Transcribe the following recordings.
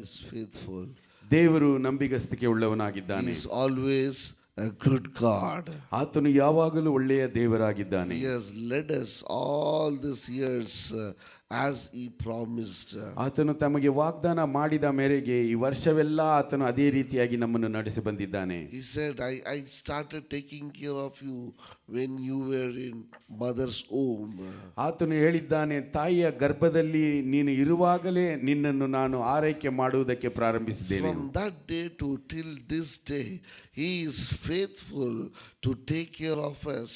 is faithful. ದೇವರು ನಂಬಿಗಸ್ತಿಕೆ ಉಳ್ಳವನಾಗಿದ್ದಾನೆ. He is always a good God. ಆತನು ಯಾವಾಗಲೂ ಒಳ್ಳೆಯ ದೇವರಾಗಿದ್ದಾನೆ. He has led us all these years as he promised. ಆತನು ತಮಗೆ ವಾಗ್ದಾನ ಮಾಡಿದ ಮೇರೆಗೆ ಈ ವರ್ಷವೆಲ್ಲ ಆತನು ಅದೇ ರೀತಿಯಾಗಿ ನಮ್ಮನ್ನು ನಡೆಸಿ ಬಂದಿದ್ದಾನೆ. He said, I started taking care of you when you were in mother's womb. ಆತನು ಹೇಳಿದ್ದಾನೆ, ತಾಯಿಯ ಗರ್ಭದಲ್ಲಿ ನೀನು ಇರುವಾಗಲೇ ನಿನ್ನನ್ನು ನಾನು ಆರೈಕೆ ಮಾಡುವುದಕ್ಕೆ ಪ್ರಾರಂಭಿಸಿದ್ದೇನೆ. From that day to till this day, he is faithful to take care of us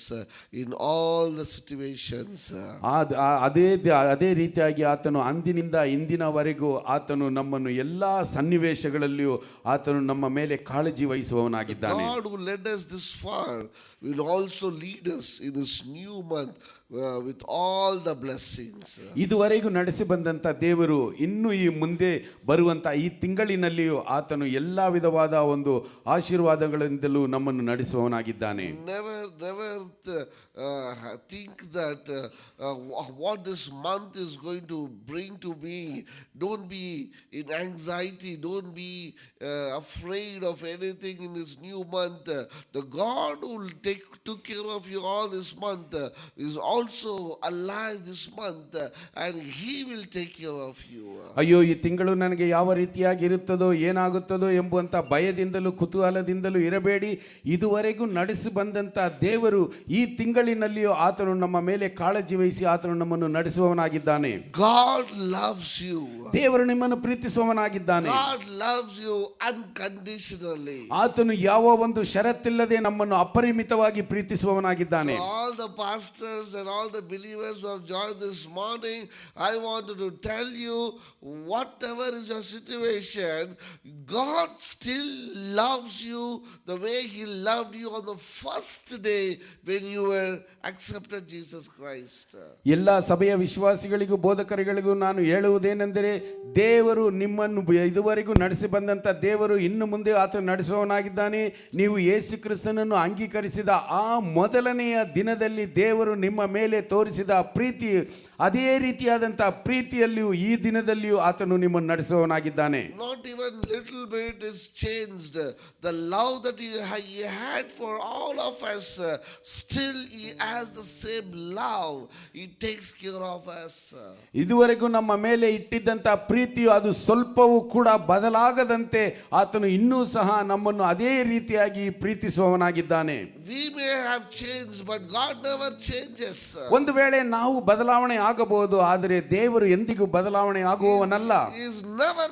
in all the situations. ಅದೇ ರೀತಿಯಾಗಿ ಆತನು ಅಂದಿನಿಂದ ಇಂದಿನವರೆಗೂ ಆತನು ನಮ್ಮನ್ನು ಎಲ್ಲಾ ಸನ್ನಿವೇಶಗಳಲ್ಲಿಯೂ ಆತನು ನಮ್ಮ ಮೇಲೆ ಕಾಳಜಿ ವಹಿಸುವವನಾಗಿದ್ದಾನೆ. God who led us this far will also lead us in this new month with all the blessings. ಇದುವರೆಗೂ ನಡೆಸಿ ಬಂದಂತ ದೇವರು ಇನ್ನು ಈ ಮುಂದೆ ಬರುವಂತ ಈ ತಿಂಗಳಿನಲ್ಲಿಯೂ ಆತನು ಎಲ್ಲಾ ವಿಧವಾದ ಒಂದು ಆಶೀರ್ವಾದಗಳಿಂದಲೂ ನಮ್ಮನ್ನು ನಡೆಸುವವನಾಗಿದ್ದಾನೆ. Never think that what this month is going to bring to me. Don't be in anxiety. Don't be afraid of anything in this new month. The God who took care of you all this month is also alive this month, and he will take care of you. ಅಯ್ಯೋ, ಈ ತಿಂಗಳು ನನಗೆ ಯಾವ ರೀತಿಯಾಗಿ ಇರುತ್ತದೋ ಏನಾಗುತ್ತದೋ ಎಂಬುವಂತ ಭಯದಿಂದಲೂ ಕುತೂಹಲದಿಂದಲೂ ಇರಬೇಡಿ. ಇದುವರೆಗೂ ನಡೆಸಿ ಬಂದಂತ ದೇವರು ಈ ತಿಂಗಳಿನಲ್ಲಿಯೂ ಆತನು ನಮ್ಮ ಮೇಲೆ ಕಾಳಜಿ ವಹಿಸಿ ಆತನು ನಮ್ಮನ್ನು ನಡೆಸುವವನಾಗಿದ್ದಾನೆ. God loves you. ದೇವರು ನಿಮ್ಮನ್ನು ಪ್ರೀತಿಸುವವನಾಗಿದ್ದಾನೆ. God loves you unconditionally. ಆತನು ಯಾವ ಒಂದು ಷರತ್ತಿಲ್ಲದೆ ನಮ್ಮನ್ನು ಅಪರಿಮಿತವಾಗಿ ಪ್ರೀತಿಸುವವನಾಗಿದ್ದಾನೆ. So all the pastors and all the believers who have joined this morning, I wanted to tell you, whatever is your situation, God still loves you the way he loved you on the first day when you were accepted Jesus Christ. ಎಲ್ಲ ಸಭೆಯ ವಿಶ್ವಾಸಿಗಳಿಗೂ ಬೋಧಕರುಗಳಿಗೂ ನಾನು ಹೇಳುವುದೇನೆಂದರೆ, ದೇವರು ನಿಮ್ಮನ್ನು ಇದುವರೆಗೂ ನಡೆಸಿ ಬಂದಂತ ದೇವರು ಇನ್ನು ಮುಂದೆ ಆತನು ನಡೆಸುವವನಾಗಿದ್ದಾನೆ. ನೀವು ಯೇಸು ಕ್ರಿಸ್ತನನ್ನು ಅಂಗೀಕರಿಸಿದ ಆ ಮೊದಲನೆಯ ದಿನದಲ್ಲಿ ದೇವರು ನಿಮ್ಮ ಮೇಲೆ ತೋರಿಸಿದ ಪ್ರೀತಿ, ಅದೇ ರೀತಿಯಾದಂತಹ ಪ್ರೀತಿಯಲ್ಲಿಯೂ ಈ ದಿನದಲ್ಲಿಯೂ ಆತನು ನಿಮ್ಮನ್ನು ನಡೆಸುವವನಾಗಿದ್ದಾನೆ. Not even little bit is changed. The love that he had for all of us, still he has the same love. He takes care of us. ಇದುವರೆಗೂ ನಮ್ಮ ಮೇಲೆ ಇಟ್ಟಿದ್ದಂತ ಪ್ರೀತಿಯು ಅದು ಸ್ವಲ್ಪವೂ ಕೂಡ ಬದಲಾಗದಂತೆ ಆತನು ಇನ್ನೂ ಸಹ ನಮ್ಮನ್ನು ಅದೇ ರೀತಿಯಾಗಿ ಪ್ರೀತಿಸುವವನಾಗಿದ್ದಾನೆ. We may have changed, but God never changes. ಒಂದು ವೇಳೆ ನಾವು ಬದಲಾವಣೆ ಆಗಬಹುದು, ಆದರೆ ದೇವರು ಎಂದಿಗೂ ಬದಲಾವಣೆ ಆಗುವವನಲ್ಲ. He is never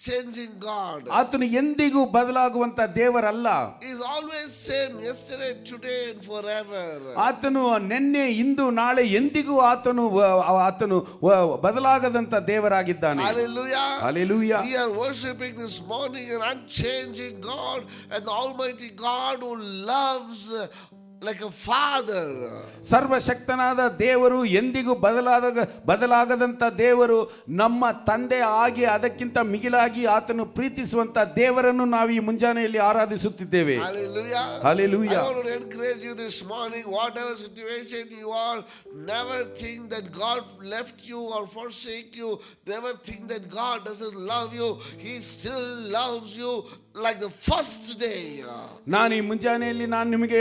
changing God. ಆತನು ಎಂದಿಗೂ ಬದಲಾಗುವಂತ ದೇವರಲ್ಲ. He is always same, yesterday, today and forever. ಆತನು ನಿನ್ನೆ ಇಂದು ನಾಳೆ ಎಂದಿಗೂ ಆತನು ಬದಲಾಗದಂತ ದೇವರಾಗಿದ್ದಾನೆ. Hallelujah. Hallelujah. We are worshiping this morning an unchanging God, and the Almighty God who loves like a father. ಸರ್ವಶಕ್ತನಾದ ದೇವರು, ಎಂದಿಗೂ ಬದಲಾಗದಂತ ದೇವರು, ನಮ್ಮ ತಂದೆ ಆಗಿ ಅದಕ್ಕಿಂತ ಮಿಗಿಲಾಗಿ ಆತನು ಪ್ರೀತಿಸುವಂತ ದೇವರನ್ನು ನಾವು ಈ ಮುಂಜಾನೆಯಲ್ಲಿ ಆರಾಧಿಸುತ್ತಿದ್ದೇವೆ. Hallelujah. Hallelujah. I want to encourage you this morning, whatever situation you are, never think that God left you or forsake you. Never think that God doesn't love you. He still loves you like the first day. ನಾನು ಈ ಮುಂಜಾನೆಯಲ್ಲಿ ನಾನು ನಿಮಗೆ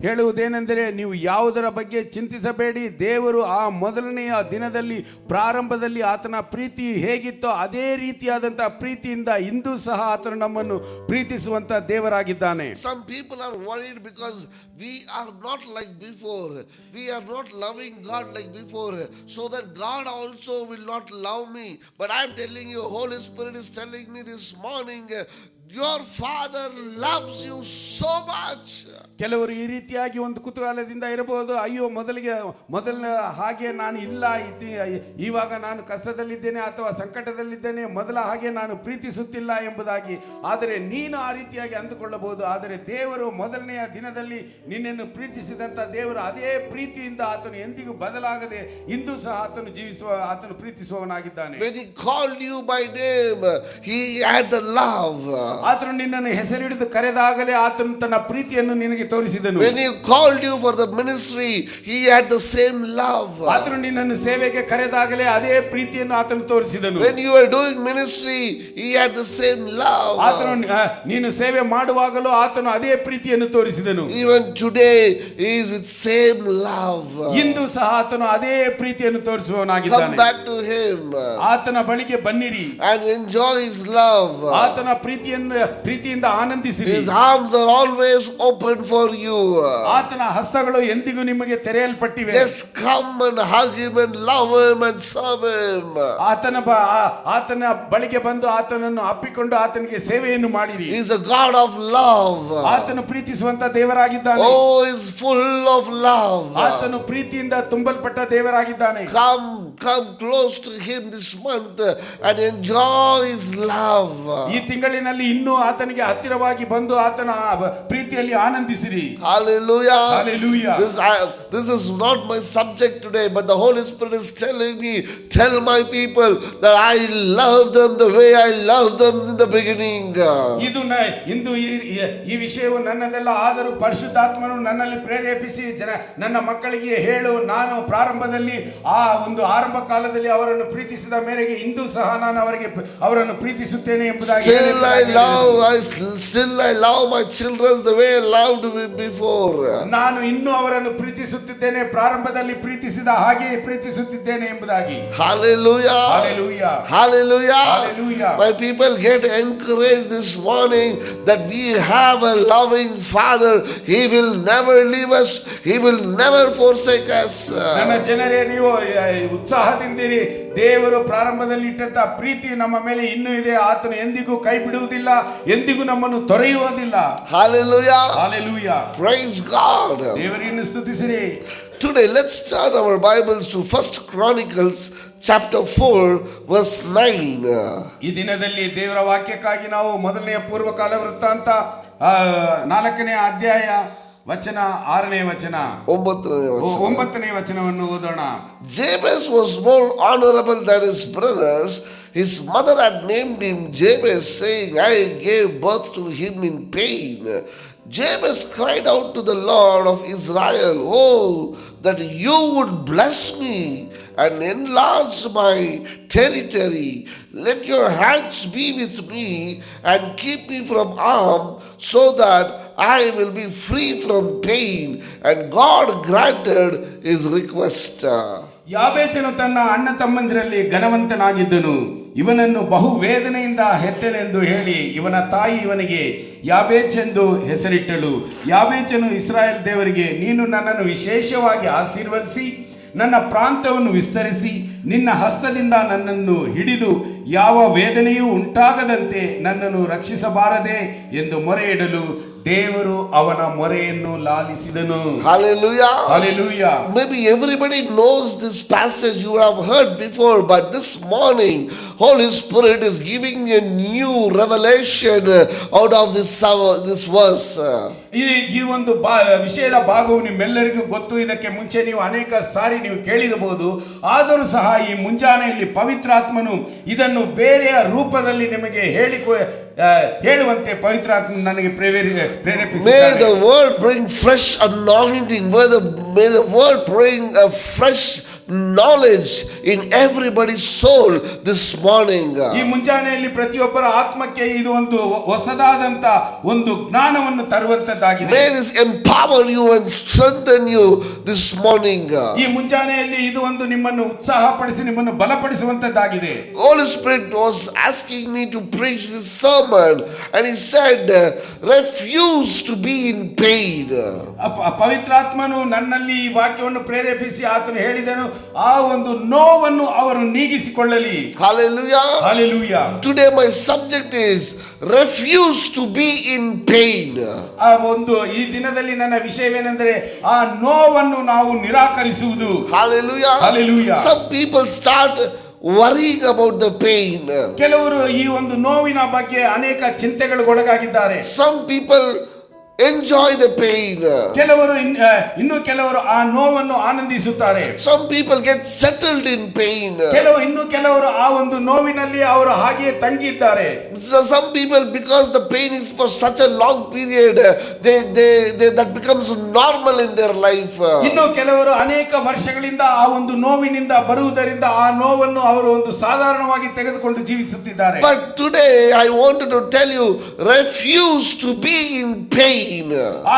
ಹೇಳುವುದೇನೆಂದರೆ, ನೀವು ಯಾವುದರ ಬಗ್ಗೆ ಚಿಂತಿಸಬೇಡಿ. ದೇವರು ಆ ಮೊದಲನೆಯ ದಿನದಲ್ಲಿ ಪ್ರಾರಂಭದಲ್ಲಿ ಆತನ ಪ್ರೀತಿ ಹೇಗಿತ್ತೋ ಅದೇ ರೀತಿಯಾದಂತಹ ಪ್ರೀತಿಯಿಂದ ಇಂದು ಸಹ ಆತನು ನಮ್ಮನ್ನು ಪ್ರೀತಿಸುವಂತ ದೇವರಾಗಿದ್ದಾನೆ. Some people are worried because we are not like before. We are not loving God like before, so that God also will not love me. But I am telling you, Holy Spirit is telling me this morning, your Father loves you so much. ಕೆಲವರು ಈ ರೀತಿಯಾಗಿ ಒಂದು ಕುತೂಹಲದಿಂದ ಇರಬಹುದು, ಅಯ್ಯೋ ಮೊದಲ ಹಾಗೆ ನಾನು ಇಲ್ಲ, ಇವಾಗ ನಾನು ಕಷ್ಟದಲ್ಲಿದ್ದೇನೆ ಅಥವಾ ಸಂಕಟದಲ್ಲಿದ್ದೇನೆ, ಮೊದಲ ಹಾಗೆ ನಾನು ಪ್ರೀತಿಸುತ್ತಿಲ್ಲ ಎಂಬುದಾಗಿ. ಆದರೆ ನೀನು ಆ ರೀತಿಯಾಗಿ ಅಂದುಕೊಳ್ಳಬಹುದು. ಆದರೆ ದೇವರು ಮೊದಲನೆಯ ದಿನದಲ್ಲಿ ನಿನ್ನನ್ನು ಪ್ರೀತಿಸಿದಂತ ದೇವರು ಅದೇ ಪ್ರೀತಿಯಿಂದ ಆತನು ಎಂದಿಗೂ ಬದಲಾಗದೆ ಇಂದು ಸಹ ಆತನು ಪ್ರೀತಿಸುವವನಾಗಿದ್ದಾನೆ. When he called you by name, he had the love. ಆತನು ನಿನ್ನನ್ನು ಹೆಸರಿಡಿದು ಕರೆದಾಗಲೇ ಆತನು ತನ್ನ ಪ್ರೀತಿಯನ್ನು ನಿನಗೆ ತೋರಿಸಿದನು. When He called you for the ministry, He had the same love. ಆತನು ನಿನ್ನನ್ನು ಸೇವೆಗೆ ಕರೆದಾಗಲೇ ಅದೇ ಪ್ರೀತಿಯನ್ನು ಆತನು ತೋರಿಸಿದನು. When you were doing ministry, He had the same love. ಆತನು ನೀನು ಸೇವೆ ಮಾಡುವಾಗಲೂ ಆತನು ಅದೇ ಪ್ರೀತಿಯನ್ನು ತೋರಿಸಿದನು. Even today, He is with same love. ಇಂದು ಸಹ ಆತನು ಅದೇ ಪ್ರೀತಿಯನ್ನು ತೋರಿಸುವವನಾಗಿದ್ದಾನೆ. Come back to Him ಆತನ ಬಳಿಗೆ ಬನ್ನಿರಿ and enjoy His love. ಆತನ ಪ್ರೀತಿಯಿಂದ ಆನಂದಿಸಿರಿ. His arms are always open for you. ಆತನ ಹಸ್ತಗಳು ಎಂದಿಗೂ ನಿಮಗೆ ತೆರೆಯಲ್ಪಟ್ಟಿವೆ. Just come and hug Him and love Him and serve Him. ಆತನ ಬಳಿಗೆ ಬಂದು ಆತನನ್ನು ಅಪ್ಪಿಕೊಂಡು ಆತನಿಗೆ ಸೇವೆಯನ್ನು ಮಾಡಿರಿ. He is a God of love. ಆತನು ಪ್ರೀತಿಸುವಂತ ದೇವರಾಗಿದ್ದಾನೆ. Oh, He is full of love. ಆತನು ಪ್ರೀತಿಯಿಂದ ತುಂಬಲ್ಪಟ್ಟ ದೇವರಾಗಿದ್ದಾನೆ. Come close to Him this month and enjoy His love. ಈ ತಿಂಗಳಿನಲ್ಲಿ ಇನ್ನೂ ಆತನಿಗೆ ಹತ್ತಿರವಾಗಿ ಬಂದು ಆತನ ಪ್ರೀತಿಯಲ್ಲಿ ಆನಂದಿಸಿರಿ. Hallelujah. Hallelujah. This is not my subject today, but the Holy Spirit is telling me, tell my people that I love them the way I loved them in the beginning. ಇಂದು ಈ ವಿಷಯವು ನನ್ನದಲ್ಲ, ಆದರೂ ಪರಿಶುದ್ಧಾತ್ಮನು ನನ್ನಲ್ಲಿ ಪ್ರೇರೇಪಿಸಿ ನನ್ನ ಮಕ್ಕಳಿಗೆ ಹೇಳು, ನಾನು ಪ್ರಾರಂಭದಲ್ಲಿ ಆ ಒಂದು ಆರಂಭ ಕಾಲದಲ್ಲಿ ಅವರನ್ನು ಪ್ರೀತಿಸಿದ ಮೇರೆಗೆ ಇಂದು ಸಹ ನಾನು ಅವರನ್ನು ಪ್ರೀತಿಸುತ್ತೇನೆ ಎಂಬುದಾಗಿ. Still I love my children the way I loved before. ನಾನು ಇನ್ನೂ ಅವರನ್ನು ಪ್ರೀತಿಸುತ್ತಿದ್ದೇನೆ, ಪ್ರಾರಂಭದಲ್ಲಿ ಪ್ರೀತಿಸಿದ ಹಾಗೆಯೇ ಪ್ರೀತಿಸುತ್ತಿದ್ದೇನೆ ಎಂಬುದಾಗಿ. Hallelujah. Hallelujah. Hallelujah. Hallelujah. My people get encouraged this morning that we have a loving Father. He will never leave us. He will never forsake us. ನನ್ನ ಜನರೇ, ನೀವು ಉತ್ಸಾಹದಿಂದಿರಿ. ದೇವರು ಪ್ರಾರಂಭದಲ್ಲಿ ಇಟ್ಟಂತ ಪ್ರೀತಿ ನಮ್ಮ ಮೇಲೆ ಇನ್ನೂ ಇದೆ. ಆತನು ಎಂದಿಗೂ ಕೈ ಬಿಡುವುದಿಲ್ಲ, ಎಂದಿಗೂ ನಮ್ಮನ್ನು ತೊರೆಯುವುದಿಲ್ಲ. Hallelujah. Hallelujah. Praise God. ದೇವರನ್ನು ಸ್ತುತಿಸಿರಿ. Today let's turn our Bibles to 1 Chronicles chapter 4 verse 9. ಈ ದಿನದಲ್ಲಿ ದೇವರ ವಾಕ್ಯಕ್ಕಾಗಿ ನಾವು ಮೊದಲನೆಯ ಪೂರ್ವಕಾಲ ವೃತ್ತಾಂತ 4ನೇ ಅಧ್ಯಾಯ ವಚನ 6ನೇ ವಚನ 9ನೇ ವಚನವನ್ನು ಓದೋಣ. Jabez was more honorable than his brothers. His mother had named him Jabez, saying, I gave birth to him in pain. Jabez cried out to the Lord of Israel, oh, that you would bless me and enlarge my territory. Let your hands be with me and keep me from harm, so that I will be free from pain. And God granted his request. ಯಾಬೇಚನು ತನ್ನ ಅಣ್ಣ ತಮ್ಮಂದಿರಲ್ಲಿ ಘನವಂತನಾಗಿದ್ದನು. ಇವನನ್ನು ಬಹು ವೇದನೆಯಿಂದ ಹೆತ್ತನೆಂದು ಹೇಳಿ ಇವನ ತಾಯಿ ಇವನಿಗೆ ಯಾಬೇಚೆಂದು ಹೆಸರಿಟ್ಟಳು. ಯಾಬೇಚನು ಇಸ್ರಾಯೇಲ್ ದೇವರಿಗೆ, ನೀನು ನನ್ನನ್ನು ವಿಶೇಷವಾಗಿ ಆಶೀರ್ವದಿಸಿ ನನ್ನ ಪ್ರಾಂತವನ್ನು ವಿಸ್ತರಿಸಿ ನಿನ್ನ ಹಸ್ತದಿಂದ ನನ್ನನ್ನು ಹಿಡಿದು ಯಾವ ವೇದನೆಯೂ ಉಂಟಾಗದಂತೆ ನನ್ನನ್ನು ರಕ್ಷಿಸಬಾರದೆ ಎಂದು ಮೊರೆ ಇಡಲು ದೇವರು ಅವನ ಮೊರೆಯನ್ನು ಲಾಲಿಸಿದನು. Hallelujah. Hallelujah. Maybe everybody knows this passage, you have heard before, but this morning Holy Spirit is giving a new revelation out of this verse. ಈ ಒಂದು ವಿಷಯದ ಭಾಗವು ನಿಮ್ಮೆಲ್ಲರಿಗೂ ಗೊತ್ತು. ಇದಕ್ಕೆ ಮುಂಚೆ ನೀವು ಅನೇಕ ಸಾರಿ ನೀವು ಕೇಳಿರಬಹುದು. ಆದರೂ ಸಹ ಈ ಮುಂಜಾನೆಯಲ್ಲಿ ಪವಿತ್ರಾತ್ಮನು ಇದನ್ನು ಬೇರೆಯ ರೂಪದಲ್ಲಿ ನಿಮಗೆ ಹೇಳುವಂತೆ ಪವಿತ್ರಾತ್ಮ ನನಗೆ ಪ್ರೇರೇಪಿಸಿದ್ದಾನೆ. May the word bring fresh anointing. May the word bring a fresh knowledge in everybody's soul this morning. ಈ ಮುಂಜಾನೆಯಲ್ಲಿ ಪ್ರತಿಯೊಬ್ಬರ ಆತ್ಮಕ್ಕೆ ಇದು ಒಂದು ಹೊಸದಾದಂತ ಒಂದು ಜ್ಞಾನವನ್ನು ತರುವಂತದ್ದಾಗಿದೆ. May this empower you and strengthen you this morning. ಈ ಮುಂಜಾನೆಯಲ್ಲಿ ಇದು ಒಂದು ನಿಮ್ಮನ್ನು ಉತ್ಸಾಹಪಡಿಸಿ ನಿಮ್ಮನ್ನು ಬಲಪಡಿಸುವಂತದ್ದಾಗಿದೆ. Holy Spirit was asking me to preach this sermon and he said, refuse to be in pain. ಪವಿತ್ರಾತ್ಮನು ನನ್ನಲ್ಲಿ ಈ ವಾಕ್ಯವನ್ನು ಪ್ರೇರೇಪಿಸಿ ಆತನು ಹೇಳಿದನು, ಆ ಒಂದು ನೋವನ್ನು ಅವರು ನೀಗಿಸಿಕೊಳ್ಳಲಿ. Hallelujah. Hallelujah. Today my subject is refuse to be in pain. ಆ ಒಂದು ಈ ದಿನದಲ್ಲಿ ನನ್ನ ವಿಷಯವೇನೆಂದರೆ ಆ ನೋವನ್ನು ನಾವು ನಿರಾಕರಿಸುವುದು. Hallelujah. Hallelujah. Some people start worrying about the pain. ಕೆಲವರು ಈ ಒಂದು ನೋವಿನ ಬಗ್ಗೆ ಅನೇಕ ಚಿಂತೆಗಳಿಗೆ ಒಳಗಾಗಿದ್ದಾರೆ. Some people enjoy the pain. ಕೆಲವರು ಇನ್ನು ಕೆಲವರು ಆ ನೋವನ್ನು ಆನಂದಿಸುತ್ತಾರೆ. Some people get settled in pain. ಕೆಲವರು ಆ ಒಂದು ನೋವಿನಲ್ಲಿ ಅವರು ಹಾಗೆಯೇ ತಂಗಿದ್ದಾರೆ. So some people, because the pain is for such a long period, they that becomes normal in their life. ಇನ್ನು ಕೆಲವರು ಅನೇಕ ವರ್ಷಗಳಿಂದ ಆ ಒಂದು ನೋವಿನಿಂದ ಬರುವುದರಿಂದ ಆ ನೋವನ್ನು ಅವರು ಒಂದು ಸಾಧಾರಣವಾಗಿ ತೆಗೆದುಕೊಂಡು ಜೀವಿಸುತ್ತಿದ್ದಾರೆ. But today I wanted to tell you, refuse to be in pain.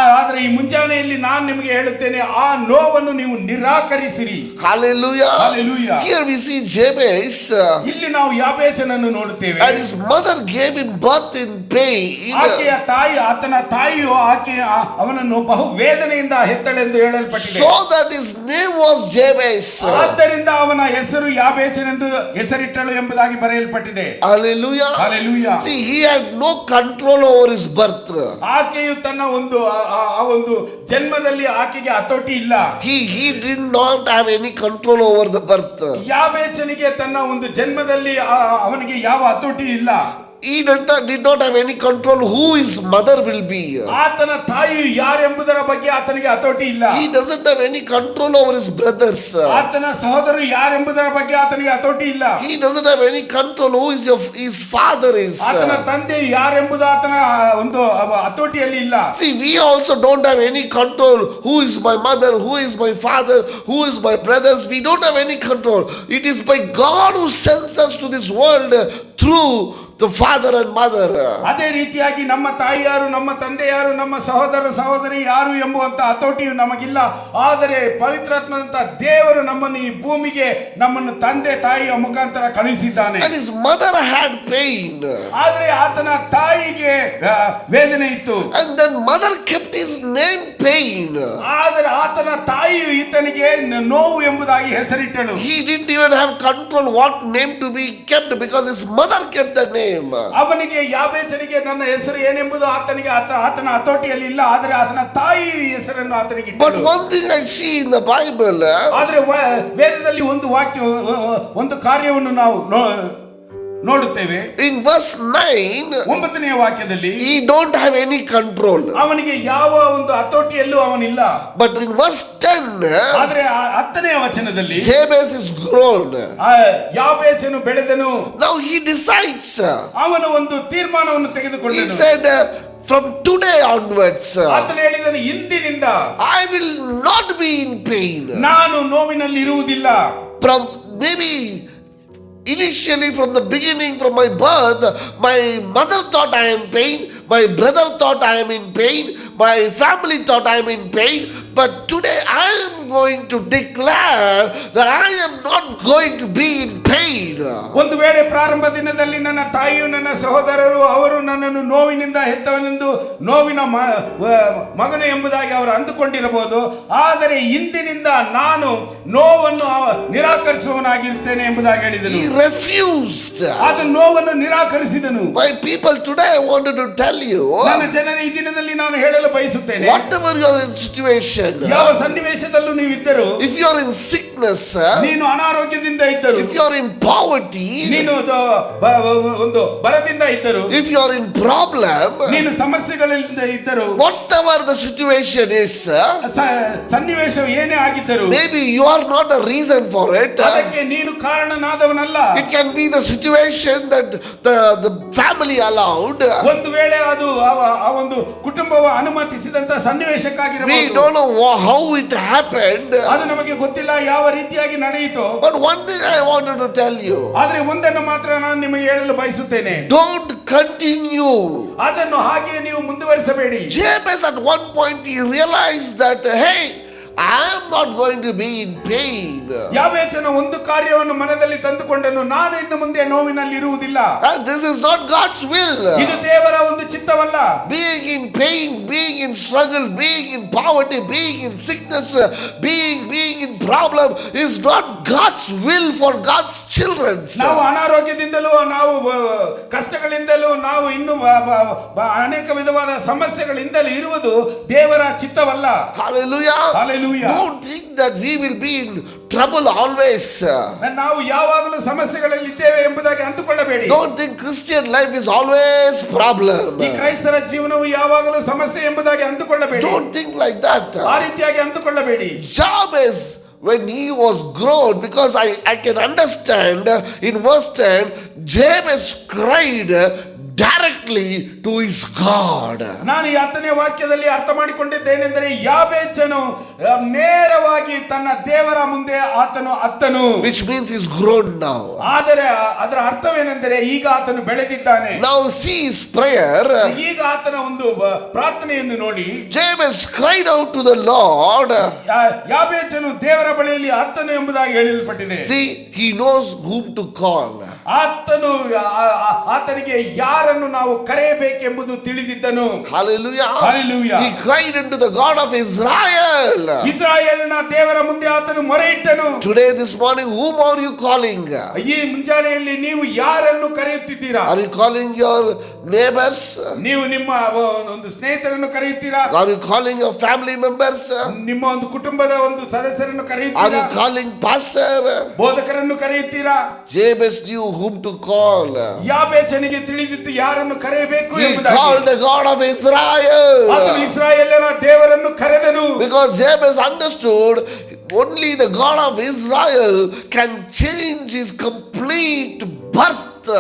ಆದರೆ ಈ ಮುಂಜಾನೆಯಲ್ಲಿ ನಾನು ನಿಮಗೆ ಹೇಳುತ್ತೇನೆ, ಆ ನೋವನ್ನು ನೀವು ನಿರಾಕರಿಸಿರಿ. Hallelujah. Hallelujah. Here we see Jabez, ಇಲ್ಲಿ ನಾವು ಯಾಬೇಚನನ್ನು ನೋಡುತ್ತೇವೆ. and his mother gave him birth in pain. ಆತನ ತಾಯಿಯು ಅವನನ್ನು ಬಹು ವೇದನೆಯಿಂದ ಹೆತ್ತಳೆಂದು ಹೇಳಲ್ಪಟ್ಟಿದೆ. So that his name was Jabez. ಆದ್ದರಿಂದ ಅವನ ಹೆಸರು ಯಾಬೇಚನೆಂದು ಹೆಸರಿಟ್ಟಳು ಎಂಬುದಾಗಿ ಬರೆಯಲ್ಪಟ್ಟಿದೆ. Hallelujah. Hallelujah. See, he had no control over his birth. ಆಕೆಯು ತನ್ನ ಒಂದು ಆ ಒಂದು ಜನ್ಮದಲ್ಲಿ ಆಕೆಗೆ ಹತೋಟಿ ಇಲ್ಲ. He did not have any control over the birth. ಯಾಬೇಚನಿಗೆ ತನ್ನ ಒಂದು ಜನ್ಮದಲ್ಲಿ ಅವನಿಗೆ ಯಾವ ಹತೋಟಿ ಇಲ್ಲ. He did not have any control who his mother will be. ಆತನ ತಾಯಿ ಯಾರೆಂಬುದರ ಬಗ್ಗೆ ಆತನಿಗೆ ಹತೋಟಿ ಇಲ್ಲ. He doesn't have any control over his brothers. ಆತನ ಸಹೋದರರು ಯಾರೆಂಬುದರ ಬಗ್ಗೆ ಆತನಿಗೆ ಹತೋಟಿ ಇಲ್ಲ. He doesn't have any control who his father is. ಆತನ ತಂದೆ ಯಾರೆಂಬುದು ಆತನ ಒಂದು ಹತೋಟಿಯಲ್ಲಿ ಇಲ್ಲ. See, we also don't have any control who is my mother, who is my father, who is my brothers. We don't have any control. It is by God who sends us to this world through the father and mother. ಅದೇ ರೀತಿಯಾಗಿ ನಮ್ಮ ತಾಯಿ ಯಾರು, ನಮ್ಮ ತಂದೆ ಯಾರು, ನಮ್ಮ ಸಹೋದರ ಸಹೋದರಿ ಯಾರು ಎಂಬುವಂತ ಹತೋಟಿಯು ನಮಗಿಲ್ಲ. ಆದರೆ ಪವಿತ್ರಾತ್ಮದಂತ ದೇವರು ನಮ್ಮನ್ನು ಈ ಭೂಮಿಗೆ ನಮ್ಮನ್ನು ತಂದೆ ತಾಯಿಯ ಮುಖಾಂತರ ಕಳುಹಿಸಿದ್ದಾನೆ. And his mother had pain. ಆದರೆ ಆತನ ತಾಯಿಗೆ ವೇದನೆ ಇತ್ತು. And then mother kept his name pain. ಆದರೆ ಆತನ ತಾಯಿಯು ಈತನಿಗೆ ನೋವು ಎಂಬುದಾಗಿ ಹೆಸರಿಟ್ಟಳು. He didn't even have control what name to be kept because his mother kept the name. ಅವನಿಗೆ ಯಾಬೇಚನಿಗೆ ನನ್ನ ಹೆಸರು ಏನೆಂಬುದು ಆತನ ಹತೋಟಿಯಲ್ಲಿ ಇಲ್ಲ. ಆದರೆ ಆತನ ತಾಯಿ ಹೆಸರನ್ನು ಆತನಿಗೆ ಇಟ್ಟಳು. But one thing I see in the Bible, ಆದರೆ ವೇದದಲ್ಲಿ ಒಂದು ವಾಕ್ಯ, ಒಂದು ಕಾರ್ಯವನ್ನು ನಾವು ನೋಡುತ್ತೇವೆ. in verse 9, 9ನೇ ವಾಕ್ಯದಲ್ಲಿ he don't have any control. ಅವನಿಗೆ ಯಾವ ಒಂದು ಹತೋಟಿಯಲ್ಲೂ ಅವನಿಲ್ಲ. But in verse 10, ಆದರೆ 10ನೇ ವಚನದಲ್ಲಿ Jabez is grown. ಯಾಬೇಚನು ಬೆಳೆದನು. Now he decides. ಅವನು ಒಂದು ತೀರ್ಮಾನವನ್ನು He ತೆಗೆದುಕೊಂಡನು. said, from today onwards, ಆತನು ಹೇಳಿದನು, ಇಂದಿನಿಂದ I will not be in pain. ನಾನು ನೋವಿನಲ್ಲಿ ಇರುವುದಿಲ್ಲ. From maybe initially, from the beginning, from my birth, my mother thought I am in pain, my brother thought I am in pain, my family thought I am in pain, but today I am going to declare that I am not going to be in pain. ಒಂದು ವೇಳೆ ಪ್ರಾರಂಭ ದಿನದಲ್ಲಿ ನನ್ನ ತಾಯಿಯು ನನ್ನ ಸಹೋದರರು ಅವರು ನನ್ನನ್ನು ನೋವಿನಿಂದ ಹೆತ್ತವನೆಂದು ನೋವಿನ ಮಗನು ಎಂಬುದಾಗಿ ಅವರು ಅಂದುಕೊಂಡಿರಬಹುದು. ಆದರೆ ಇಂದಿನಿಂದ ನಾನು ನೋವನ್ನು ನಿರಾಕರಿಸುವವನಾಗಿರುತ್ತೇನೆ ಎಂಬುದಾಗಿ ಹೇಳಿದನು. He refused. ಆತ ನೋವನ್ನು ನಿರಾಕರಿಸಿದನು. My people, today I wanted to tell you, ನನ್ನ ಜನರ ಈ ದಿನದಲ್ಲಿ ನಾನು ಹೇಳಲು ಬಯಸುತ್ತೇನೆ, whatever your situation, ಯಾವ ಸನ್ನಿವೇಶದಲ್ಲೂ ನೀವಿದ್ದರು, if you are in sickness, ನೀನು ಅನಾರೋಗ್ಯದಿಂದ ಇದ್ದರು, if you are in poverty, ನೀನು ಒಂದು ಬರದಿಂದ ಇದ್ದರು, if you are in problem, ನೀನು ಸಮಸ್ಯೆಗಳಿಂದ ಇದ್ದರು, whatever the situation is, ಸನ್ನಿವೇಶ ಏನೇ ಆಗಿದ್ದರು, maybe you are not the reason for it. ಅದಕ್ಕೆ ನೀನು ಕಾರಣನಾದವನಲ್ಲ. It can be the situation that the family allowed. ಒಂದು ವೇಳೆ ಅದು ಆ ಒಂದು ಕುಟುಂಬವು ಅನುಮತಿಸಿದಂತ ಸನ್ನಿವೇಶಕ್ಕಾಗಿರಬಹುದು. We don't know how it happened. ಅದು ನಮಗೆ ಗೊತ್ತಿಲ್ಲ ಯಾವ ರೀತಿಯಾಗಿ ನಡೆಯಿತು. But one thing I wanted to tell you. ಆದರೆ ಒಂದನ್ನು ಮಾತ್ರ ನಾನು ನಿಮಗೆ ಹೇಳಲು ಬಯಸುತ್ತೇನೆ. Don't continue. ಅದನ್ನು ಹಾಗೆ ನೀವು ಮುಂದುವರಿಸಬೇಡಿ. Jabez at one point he realized that, hey, I am not going to be in pain. ಯಾಬೇಚನ ಒಂದು ಕಾರ್ಯವನ್ನು ಮನದಲ್ಲಿ ತಂದುಕೊಂಡನು, ನಾನು ಇನ್ನು ಮುಂದೆ ನೋವಿನಲ್ಲಿ ಇರುವುದಿಲ್ಲ. And this is not God's will. ಇದು ದೇವರ ಒಂದು ಚಿತ್ತವಲ್ಲ. Being in pain, being in struggle, being in poverty, being in sickness, being in problem is not God's will for God's children. ನಾವು ಅನಾರೋಗ್ಯದಿಂದಲೂ ನಾವು ಕಷ್ಟಗಳಿಂದಲೂ ನಾವು ಇನ್ನು ಅನೇಕ ವಿಧವಾದ ಸಮಸ್ಯೆಗಳಿಂದಲೂ ಇರುವುದು ದೇವರ ಚಿತ್ತವಲ್ಲ. Hallelujah. Hallelujah. Don't think that we will be in trouble always. ನಾವು ಯಾವಾಗಲೂ ಸಮಸ್ಯೆಗಳಲ್ಲಿ ಇದ್ದೇವೆ ಎಂಬುದಾಗಿ ಅಂದುಕೊಳ್ಳಬೇಡಿ. Don't think Christian life is always problem. ಈ ಕ್ರೈಸ್ತರ ಜೀವನವು ಯಾವಾಗಲೂ ಸಮಸ್ಯೆ ಎಂಬುದಾಗಿ ಅಂದುಕೊಳ್ಳಬೇಡಿ. Don't think like that. ಆ ರೀತಿಯಾಗಿ ಅಂದುಕೊಳ್ಳಬೇಡಿ. Jabez, when he was grown, because I can understand in verse 10, Jabez cried directly to his God. ನಾನು 10ನೇ ವಾಕ್ಯದಲ್ಲಿ ಅರ್ಥ ಮಾಡಿಕೊಂಡಿದ್ದೇನೆಂದರೆ ಯಾಬೇಚನು ನೇರವಾಗಿ ತನ್ನ ದೇವರ ಮುಂದೆ ಆತನು ಅತ್ತನು, which means he's grown now. ಆದರೆ ಅದರ ಅರ್ಥವೇನೆಂದರೆ ಈಗ ಆತನು ಬೆಳೆದಿದ್ದಾನೆ. Now see his prayer. ಈಗ ಆತನ ಒಂದು ಪ್ರಾರ್ಥನೆಯನ್ನು ನೋಡಿ. Jabez cried out to the Lord. ಯಾಬೇಚನು ದೇವರ ಬಳಿಯಲ್ಲಿ ಅತ್ತನು ಎಂಬುದಾಗಿ ಹೇಳಲ್ಪಟ್ಟಿದೆ. See, he knows whom to call. ಆತನಿಗೆ ಯಾರನ್ನು ನಾವು ಕರೆಯಬೇಕೆಂಬುದು ತಿಳಿದಿದ್ದನು. Hallelujah. Hallelujah. He cried unto the God of Israel. ಇಸ್ರಾಯೇಲಿನ ದೇವರ ಮುಂದೆ ಆತನು ಮೊರೆಯಿಟ್ಟನು. Today, this morning, whom are you calling? ಈ ಮುಂಜಾನೆಯಲ್ಲಿ ನೀವು ಯಾರನ್ನು ಕರೆಯುತ್ತಿದ್ದೀರಾ? Are you calling your neighbors? ನೀವು ನಿಮ್ಮ ಒಂದು ಸ್ನೇಹಿತರನ್ನು ಕರೆಯುತ್ತೀರಾ? Are you calling your family members? ನಿಮ್ಮ ಒಂದು ಕುಟುಂಬದ ಒಂದು ಸದಸ್ಯರನ್ನು Are ಕರೆಯುತ್ತೀರಾ? you calling pastor? ಬೋಧಕರನ್ನು ಕರೆಯುತ್ತೀರಾ? Jabez knew whom to call. ಯಾಬೇಚನಿಗೆ ತಿಳಿದಿತ್ತು ಯಾರನ್ನು ಕರೆಯಬೇಕು He ಎಂಬುದಾಗಿ. called the God of Israel. ಆತನು ಇಸ್ರಾಯೇಲರ ದೇವರನ್ನು ಕರೆದನು. Because Jabez understood only the God of Israel can change his complete birth.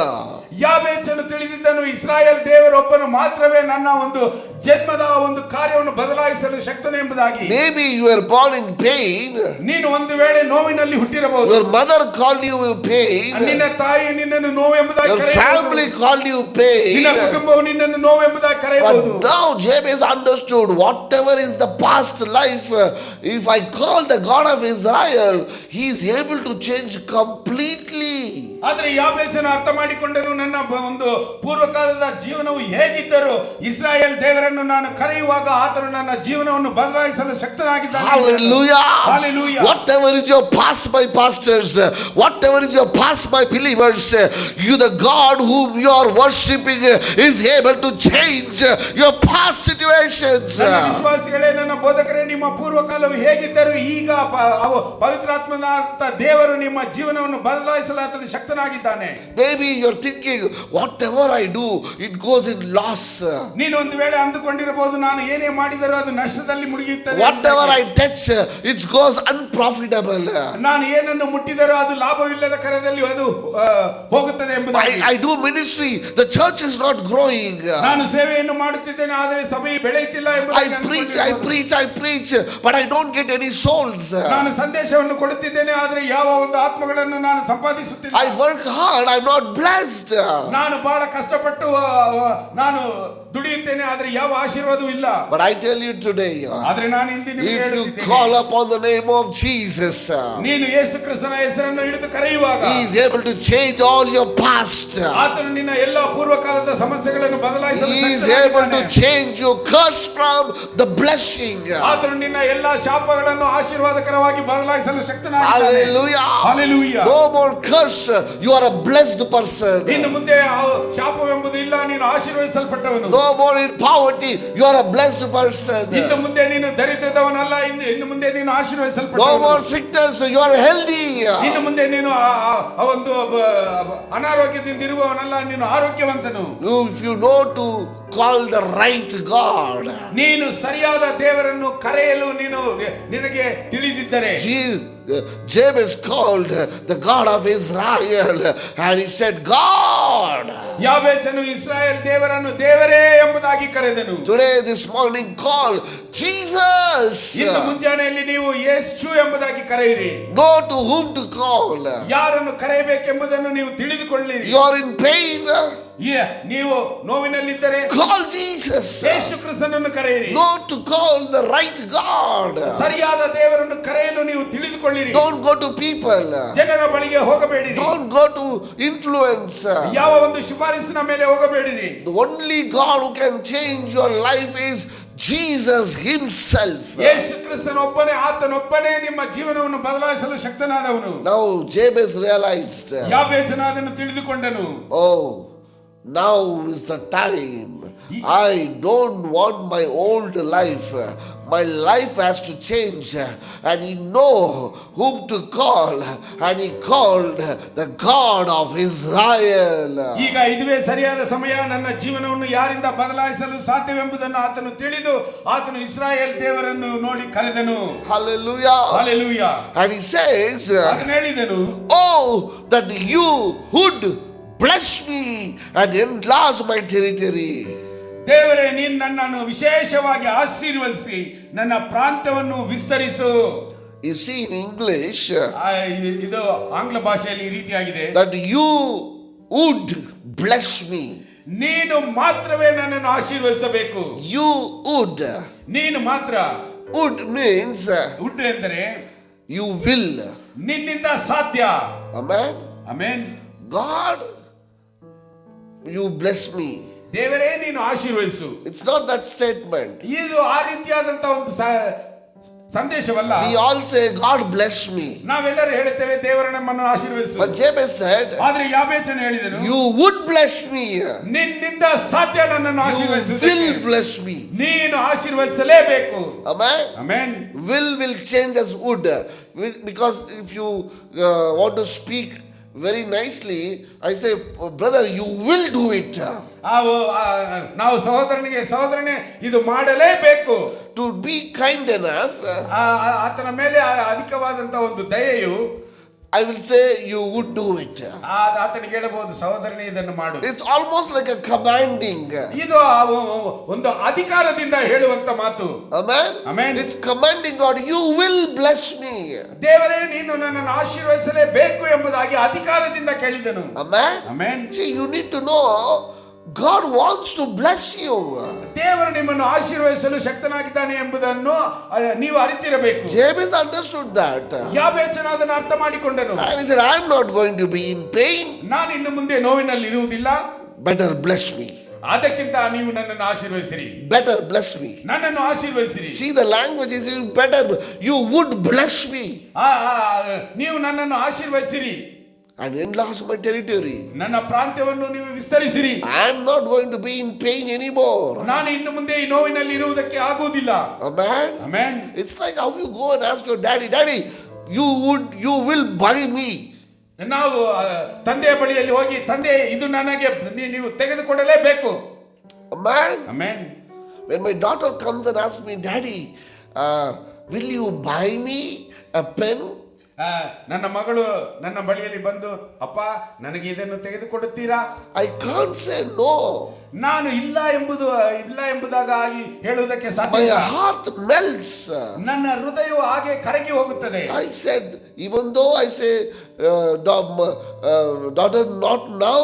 ಯಾಬೇಚನು ತಿಳಿದಿದ್ದನು Israel ದೇವರೊಬ್ಬನು ಮಾತ್ರವೇ ನನ್ನ ಒಂದು ಜನ್ಮದ ಒಂದು ಕಾರ್ಯವನ್ನು ಬದಲಾಯಿಸಲು ಶಕ್ತನು ಎಂಬುದಾಗಿ. Maybe you were born in pain. ನೀನು ಒಂದು ವೇಳೆ ನೋವಿನಲ್ಲಿ ಹುಟ್ಟಿರಬಹುದು. Your mother called you pain. ನಿನ್ನ ತಾಯಿ ನಿನ್ನನ್ನು ನೋವು ಎಂಬುದಾಗಿ Your ಕರೆಯಬಹುದು. family called you pain. ನಿನ್ನ ಕುಟುಂಬವು ನಿನ್ನನ್ನು ನೋವು ಎಂಬುದಾಗಿ ಕರೆಯಬಹುದು. But now Jabez understood whatever is the past life, if I call the God of Israel, he is able to change completely. ಆದರೆ ಯಾಬೇಚನು ಅರ್ಥ ಮಾಡಿಕೊಂಡನು ನನ್ನ ಒಂದು ಪೂರ್ವಕಾಲದ ಜೀವನವು ಹೇಗಿದ್ದರೂ ಇಸ್ರಾಯೇಲ್ ದೇವರನ್ನು ನಾನು ಕರೆಯುವಾಗ ಆತನು ನನ್ನ ಜೀವನವನ್ನು ಬದಲಾಯಿಸಲು ಶಕ್ತನಾಗಿದ್ದಾನೆ. Hallelujah. Hallelujah. Whatever is your past, my pastors, whatever is your past, my believers, you, the God whom you are worshiping, is able to change your past situations. ನನ್ನ ವಿಶ್ವಾಸಿಗಳೇ, ನನ್ನ ಬೋಧಕರೇ, ನಿಮ್ಮ ಪೂರ್ವಕಾಲವು ಹೇಗಿದ್ದರೂ ಈಗ ಪವಿತ್ರಾತ್ಮನಾದ ದೇವರು ನಿಮ್ಮ ಜೀವನವನ್ನು ಬದಲಾಯಿಸಲು ಆತನು ಶಕ್ತನಾಗಿದ್ದಾನೆ. Maybe you're thinking, whatever I do, it goes in loss. ನೀನು ಒಂದು ವೇಳೆ ಅಂದುಕೊಂಡಿರಬಹುದು ನಾನು ಏನೇ ಮಾಡಿದರೂ ಅದು ನಷ್ಟದಲ್ಲಿ ಮುಳುಗುತ್ತದೆ. Whatever I touch, it goes unprofitable. ನಾನು ಏನನ್ನು ಮುಟ್ಟಿದರೂ ಅದು ಲಾಭವಿಲ್ಲದ ಕರದಲ್ಲಿ ಅದು ಹೋಗುತ್ತದೆ ಎಂಬುದಾಗಿ. I do ministry, the church is not growing. ನಾನು ಸೇವೆಯನ್ನು ಮಾಡುತ್ತಿದ್ದೇನೆ ಆದರೆ ಸಭೆಯು ಬೆಳೆಯುತ್ತಿಲ್ಲ ಎಂಬುದಾಗಿ I preach, but I don't get any souls. ನಾನು ಸಂದೇಶವನ್ನು ಕೊಡುತ್ತಿದ್ದೇನೆ ಆದರೆ ಯಾವ ಒಂದು ಆತ್ಮಗಳನ್ನು ನಾನು ಸಂಪಾದಿಸುತ್ತಿಲ್ಲ. I work hard, I'm not blessed. ನಾನು ಬಹಳ ಕಷ್ಟಪಟ್ಟು ನಾನು ದುಡಿಯುತ್ತೇನೆ ಆದರೆ ಯಾವ ಆಶೀರ್ವಾದವೂ ಇಲ್ಲ. But I tell you today, ಆದರೆ ನಾನು ಇಂದಿನ if you call upon the name of Jesus, ನೀನು ಯೇಸು ಕ್ರಿಸ್ತನ ಹೆಸರನ್ನು ಹಿಡಿದು ಕರೆಯುವಾಗ he is able to change all your past. ಆತನು ನಿನ್ನ ಎಲ್ಲ ಪೂರ್ವಕಾಲದ ಸಮಸ್ಯೆಗಳನ್ನು ಬದಲಾಯಿಸಲು He is able to change your curse from the blessing. ಆತನು ನಿನ್ನ ಎಲ್ಲ ಶಾಪಗಳನ್ನು ಆಶೀರ್ವಾದಕರವಾಗಿ ಬದಲಾಯಿಸಲು ಶಕ್ತನಾಗಿದ್ದಾನೆ. Hallelujah. Hallelujah. No more curse, you are a blessed person. ಇನ್ನು ಮುಂದೆ ಶಾಪವೆಂಬುದು ಇಲ್ಲ, ನೀನು ಆಶೀರ್ವದಿಸಲ್ಪಟ್ಟವನು. No more in poverty, you are a blessed person. ಇನ್ನು ಮುಂದೆ ನೀನು ದರಿದ್ರದವನಲ್ಲ, ಇನ್ನು ಮುಂದೆ ನೀನು No ಆಶೀರ್ವದಿಸಲ್ಪಟ್ಟವನು. more sickness, you are healthy. ಇನ್ನು ಮುಂದೆ ನೀನು ಒಂದು ಅನಾರೋಗ್ಯದಿಂದ ಇರುವವನಲ್ಲ, ನೀನು ಆರೋಗ್ಯವಂತನು. If you know to call the right God, ನೀನು ಸರಿಯಾದ ದೇವರನ್ನು ಕರೆಯಲು ನಿನಗೆ ತಿಳಿದಿದ್ದರೆ. Jabez called the God of Israel and he said, God. ಯಾಬೇಚನು Israel ದೇವರನ್ನು ದೇವರೇ ಎಂಬುದಾಗಿ ಕರೆದನು. Today, this morning, call Jesus. ಇಂದು ಮುಂಜಾನೆಯಲ್ಲಿ ನೀವು ಯೇಸು ಎಂಬುದಾಗಿ ಕರೆಯಿರಿ. Know to whom to call. ಯಾರನ್ನು ಕರೆಯಬೇಕೆಂಬುದನ್ನು ನೀವು ತಿಳಿದುಕೊಳ್ಳಿರಿ. You are in pain. ನೀವು ನೋವಿನಲ್ಲಿದ್ದರೆ Call Jesus. ಯೇಸು ಕ್ರಿಸ್ತನನ್ನು ಕರೆಯಿರಿ. Know to call the right God. ಸರಿಯಾದ ದೇವರನ್ನು ಕರೆಯಲು ನೀವು ತಿಳಿದುಕೊಳ್ಳಿರಿ. Don't go to people. ಜನರ ಬಳಿಗೆ ಹೋಗಬೇಡಿರಿ. Don't go to influence. ಯಾವ ಒಂದು ಶಿಫಾರಸಿನ ಮೇಲೆ ಹೋಗಬೇಡಿರಿ. The only God who can change your life is Jesus himself. ಯೇಸು ಕ್ರಿಸ್ತನೊಬ್ಬನೇ, ಆತನೊಬ್ಬನೇ ನಿಮ್ಮ ಜೀವನವನ್ನು ಬದಲಾಯಿಸಲು ಶಕ್ತನಾದವನು. Now Jabez realized, ಯಾಬೇಚನು ಅದನ್ನು ತಿಳಿದುಕೊಂಡನು. oh, now is the time. I don't want my old life. My life has to change. And he know whom to call. And he called the God of Israel. ಈಗ ಇದುವೇ ಸರಿಯಾದ ಸಮಯ, ನನ್ನ ಜೀವನವನ್ನು ಯಾರಿಂದ ಬದಲಾಯಿಸಲು ಸಾಧ್ಯವೆಂಬುದನ್ನು ಆತನು ತಿಳಿದು ಆತನು ಇಸ್ರಾಯೇಲ್ ದೇವರನ್ನು ನೋಡಿ ಕರೆದನು. Hallelujah. Hallelujah. And he says, ಆತನು ಹೇಳಿದನು, oh, that you would bless me and enlarge my territory. ದೇವರೇ, ನೀನು ನನ್ನನ್ನು ವಿಶೇಷವಾಗಿ ಆಶೀರ್ವದಿಸಿ ನನ್ನ ಪ್ರಾಂತ್ಯವನ್ನು ವಿಸ್ತರಿಸು. You see in English, ಇದು ಆಂಗ್ಲ ಭಾಷೆಯಲ್ಲಿ ಈ ರೀತಿಯಾಗಿದೆ, that you would bless me. ನೀನು ಮಾತ್ರವೇ ನನ್ನನ್ನು ಆಶೀರ್ವದಿಸಬೇಕು. You would. ನೀನು ಮಾತ್ರ. Would means ಉಡ್ ಎಂದರೆ you will. ನಿನ್ನಿಂದ ಸಾಧ್ಯ. Amen. Amen. God, you bless me. ದೇವರೇ, ನೀನು ಆಶೀರ್ವದಿಸು. It's not that statement. ಇದು ಆ ರೀತಿಯಾದಂತ ಒಂದು ಸಂದೇಶವಲ್ಲ. We all say God bless me. ನಾವೆಲ್ಲರೂ ಹೇಳುತ್ತೇವೆ ದೇವರು ನಮ್ಮನ್ನು ಆಶೀರ್ವದಿಸು. But Jabez said, ಆದ್ರೆ ಯಾಬೇಚನು ಹೇಳಿದನು, you would bless me. ನಿನ್ನಿಂದ ಸಾಧ್ಯ ನನ್ನನ್ನು You ಆಶೀರ್ವದಿಸು. will bless me. ನೀನು ಆಶೀರ್ವದಿಸಲೇಬೇಕು. Amen. Amen. Will change as would. Because if you want to speak very nicely, I say, brother, you will do it. ನಾವು ಸಹೋದರನೇ ಇದು ಮಾಡಲೇಬೇಕು. To be kind enough, ಆತನ ಮೇಲೆ ಅಧಿಕವಾದಂತ ಒಂದು ದಯೆಯು, I will say you would do it. ಆತನಿಗೆ ಹೇಳಬಹುದು, ಸಹೋದರನೇ ಇದನ್ನು ಮಾಡು. It's almost like a commanding. ಇದು ಒಂದು ಅಧಿಕಾರದಿಂದ ಹೇಳುವಂತ ಮಾತು. Amen. Amen. It's commanding God, you will bless me. ದೇವರೇ, ನೀನು ನನ್ನನ್ನು ಆಶೀರ್ವದಿಸಲೇಬೇಕು ಎಂಬುದಾಗಿ ಅಧಿಕಾರದಿಂದ ಕೇಳಿದನು. Amen. Amen. See, you need to know God wants to bless you. ದೇವರು ನಿಮ್ಮನ್ನು ಆಶೀರ್ವದಿಸಲು ಶಕ್ತನಾಗಿದ್ದಾನೆ ಎಂಬುದನ್ನು ನೀವು ಅರಿತಿರಬೇಕು. Jabez understood that. ಯಾಬೇಚನು ಅದನ್ನು ಅರ್ಥ ಮಾಡಿಕೊಂಡನು. And he said, I'm not going to be in pain. ನಾನು ಇನ್ನು ಮುಂದೆ ನೋವಿನಲ್ಲಿ ಇರುವುದಿಲ್ಲ. Better bless me. ಅದಕ್ಕಿಂತ ನೀವು ನನ್ನನ್ನು ಆಶೀರ್ವದಿಸಿರಿ. Better bless me. ನನ್ನನ್ನು ಆಶೀರ್ವದಿಸಿರಿ. See, the language is better. You would bless me. ನೀವು ನನ್ನನ್ನು ಆಶೀರ್ವದಿಸಿರಿ. And enlarge my territory. ನನ್ನ ಪ್ರಾಂತ್ಯವನ್ನು ನೀವು ವಿಸ್ತರಿಸಿರಿ. I am not going to be in pain anymore. ನಾನು ಇನ್ನು ಮುಂದೆ ಈ ನೋವಿನಲ್ಲಿ ಇರುವುದಕ್ಕೆ ಆಗುವುದಿಲ್ಲ. Amen. Amen. It's like how you go and ask your daddy, you will buy me. ನಾವು ತಂದೆಯ ಬಳಿಯಲ್ಲಿ ಹೋಗಿ, ತಂದೆ ಇದು ನನಗೆ ನೀವು ತೆಗೆದುಕೊಳ್ಳಲೇಬೇಕು. Amen. Amen. When my daughter comes and asks me, Daddy, will you buy me a pen? ನನ್ನ ಮಗಳು ನನ್ನ ಬಳಿಯಲ್ಲಿ ಬಂದು, ಅಪ್ಪ ನನಗೆ ಇದನ್ನು ತೆಗೆದುಕೊಡುತ್ತೀರಾ? I can't say no. ನಾನು ಇಲ್ಲ ಎಂಬುದಾಗಿ ಹೇಳುವುದಕ್ಕೆ ಸಾಧ್ಯ. My heart melts. ನನ್ನ ಹೃದಯವು ಹಾಗೆ ಕರಗಿ ಹೋಗುತ್ತದೆ. I said, even though I say, daughter, not now,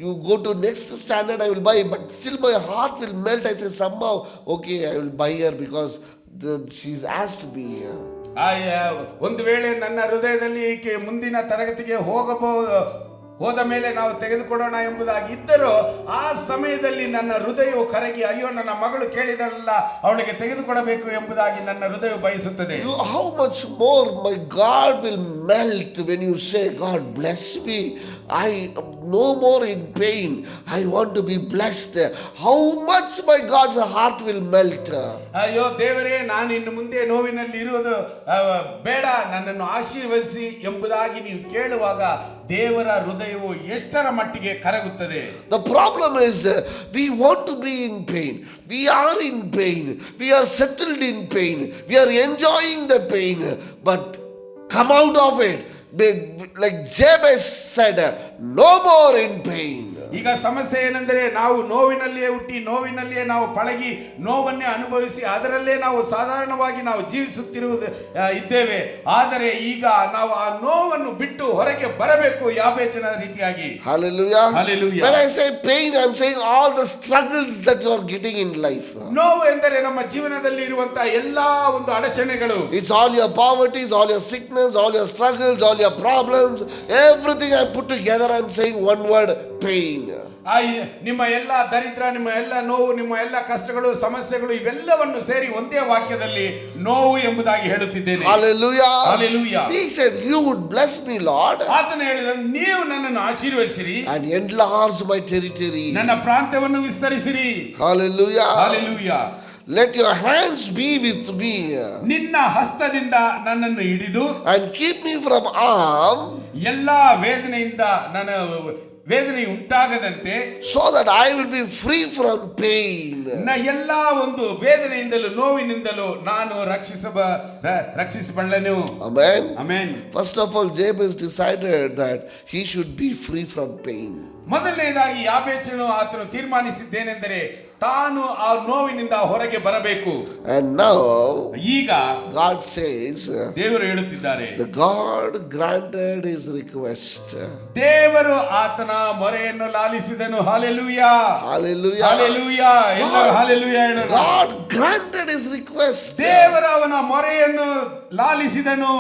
you go to next standard, I will buy, but still my heart will melt. I say, somehow, okay, I will buy her because she's asked me. ಒಂದು ವೇಳೆ ನನ್ನ ಹೃದಯದಲ್ಲಿ ಈಕೆ ಮುಂದಿನ ತರಗತಿಗೆ ಹೋದ ಮೇಲೆ ನಾವು ತೆಗೆದುಕೊಡೋಣ ಎಂಬುದಾಗಿ ಇದ್ದರೂ, ಆ ಸಮಯದಲ್ಲಿ ನನ್ನ ಹೃದಯವು ಕರಗಿ, ಅಯ್ಯೋ ನನ್ನ ಮಗಳು ಕೇಳಿದಲ್ಲ, ಅವಳಿಗೆ ತೆಗೆದುಕೊಡಬೇಕು ಎಂಬುದಾಗಿ ನನ್ನ ಹೃದಯವು ಬಯಸುತ್ತದೆ. How much more my God will melt when you say, God bless me. I am no more in pain. I want to be blessed. How much my God's heart will melt. ಅಯ್ಯೋ ದೇವರೇ, ನಾನು ಇನ್ನು ಮುಂದೆ ನೋವಿನಲ್ಲಿ ಇರುವುದು ಬೇಡ, ನನ್ನನ್ನು ಆಶೀರ್ವದಿಸಿ ಎಂಬುದಾಗಿ ನೀವು ಕೇಳುವಾಗ ದೇವರ ಹೃದಯವು ಎಷ್ಟರ ಮಟ್ಟಿಗೆ ಕರಗುತ್ತದೆ. The problem is we want to be in pain. We are in pain. We are settled in pain. We are enjoying the pain. But come out of it. Like Jabez said, no more in pain. ಈಗ ಸಮಸ್ಯೆ ಏನೆಂದರೆ, ನಾವು ನೋವಿನಲ್ಲಿಯೇ ಹುಟ್ಟಿ, ನೋವಿನಲ್ಲಿಯೇ ನಾವು ಪಳಗಿ, ನೋವನ್ನೇ ಅನುಭವಿಸಿ, ಅದರಲ್ಲೇ ನಾವು ಸಾಧಾರಣವಾಗಿ ನಾವು ಜೀವಿಸುತ್ತಿರುವುದು ಇದ್ದೇವೆ. ಆದರೆ ಈಗ ನಾವು ಆ ನೋವನ್ನು ಬಿಟ್ಟು ಹೊರಗೆ ಬರಬೇಕು, ಯಾಬೇಚನ ರೀತಿಯಾಗಿ. Hallelujah. Hallelujah. When I say pain, I am saying all the struggles that you are getting in life. ನೋವು ಎಂದರೆ ನಮ್ಮ ಜೀವನದಲ್ಲಿ ಇರುವಂತಹ ಎಲ್ಲಾ ಒಂದು ಅಡಚಣೆಗಳು. It's all your poverty, it's all your sickness, all your struggles, all your problems, everything I put together. I am saying one word, pain. ನಿಮ್ಮ ಎಲ್ಲ ದರಿದ್ರ, ನಿಮ್ಮ ಎಲ್ಲ ನೋವು, ನಿಮ್ಮ ಎಲ್ಲ ಕಷ್ಟಗಳು, ಸಮಸ್ಯೆಗಳು ಇವೆಲ್ಲವನ್ನು ಸೇರಿ ಒಂದೇ ವಾಕ್ಯದಲ್ಲಿ ನೋವು ಎಂಬುದಾಗಿ ಹೇಳುತ್ತಿದ್ದೇನೆ. Hallelujah. Hallelujah. He said, you would bless me, Lord, ಆತನು ಹೇಳಿದನು, ನೀವು ನನ್ನನ್ನು ಆಶೀರ್ವದಿಸಿರಿ, and enlarge my territory. ನನ್ನ ಪ್ರಾಂತ್ಯವನ್ನು ವಿಸ್ತರಿಸಿರಿ. Hallelujah. Hallelujah. Let your hands be with me ನಿನ್ನ ಹಸ್ತದಿಂದ ನನ್ನನ್ನು ಹಿಡಿದು and keep me from harm, ಎಲ್ಲಾ ವೇದನೆಯಿಂದ ನನ್ನ ವೇದನೆ ಉಂಟಾಗದಂತೆ, so that I will be free from pain. ಎಲ್ಲಾ ಒಂದು ವೇದನೆಯಿಂದಲೂ ನೋವಿನಿಂದಲೂ ನಾನು ರಕ್ಷಿಸಬಲ್ಲೆನು. Amen. Amen. First of all, Jabez decided that he should be free from pain. ಮೊದಲನೇದಾಗಿ ಯಾಬೇಚನು ಆತನು ತೀರ್ಮಾನಿಸಿದ್ದೇನೆಂದರೆ ತಾನು ಆ ನೋವಿನಿಂದ ಹೊರಗೆ ಬರಬೇಕು. And now ಈಗ God says, ದೇವರು ಹೇಳುತ್ತಿದ್ದಾರೆ, the God granted his request. ದೇವರು ಆತನ ಮೊರೆಯನ್ನು ಲಾಲಿಸಿದನು. Hallelujah, Hallelujah. ಹಾಲೆಲೂಯಾ, ಎಲ್ಲರೂ ಹಾಲೆಲೂಯಾ ಹೇಳೋಣ. God granted his request. ದೇವರು ಅವನ ಮೊರೆಯನ್ನು ಲಾಲಿಸಿದನು.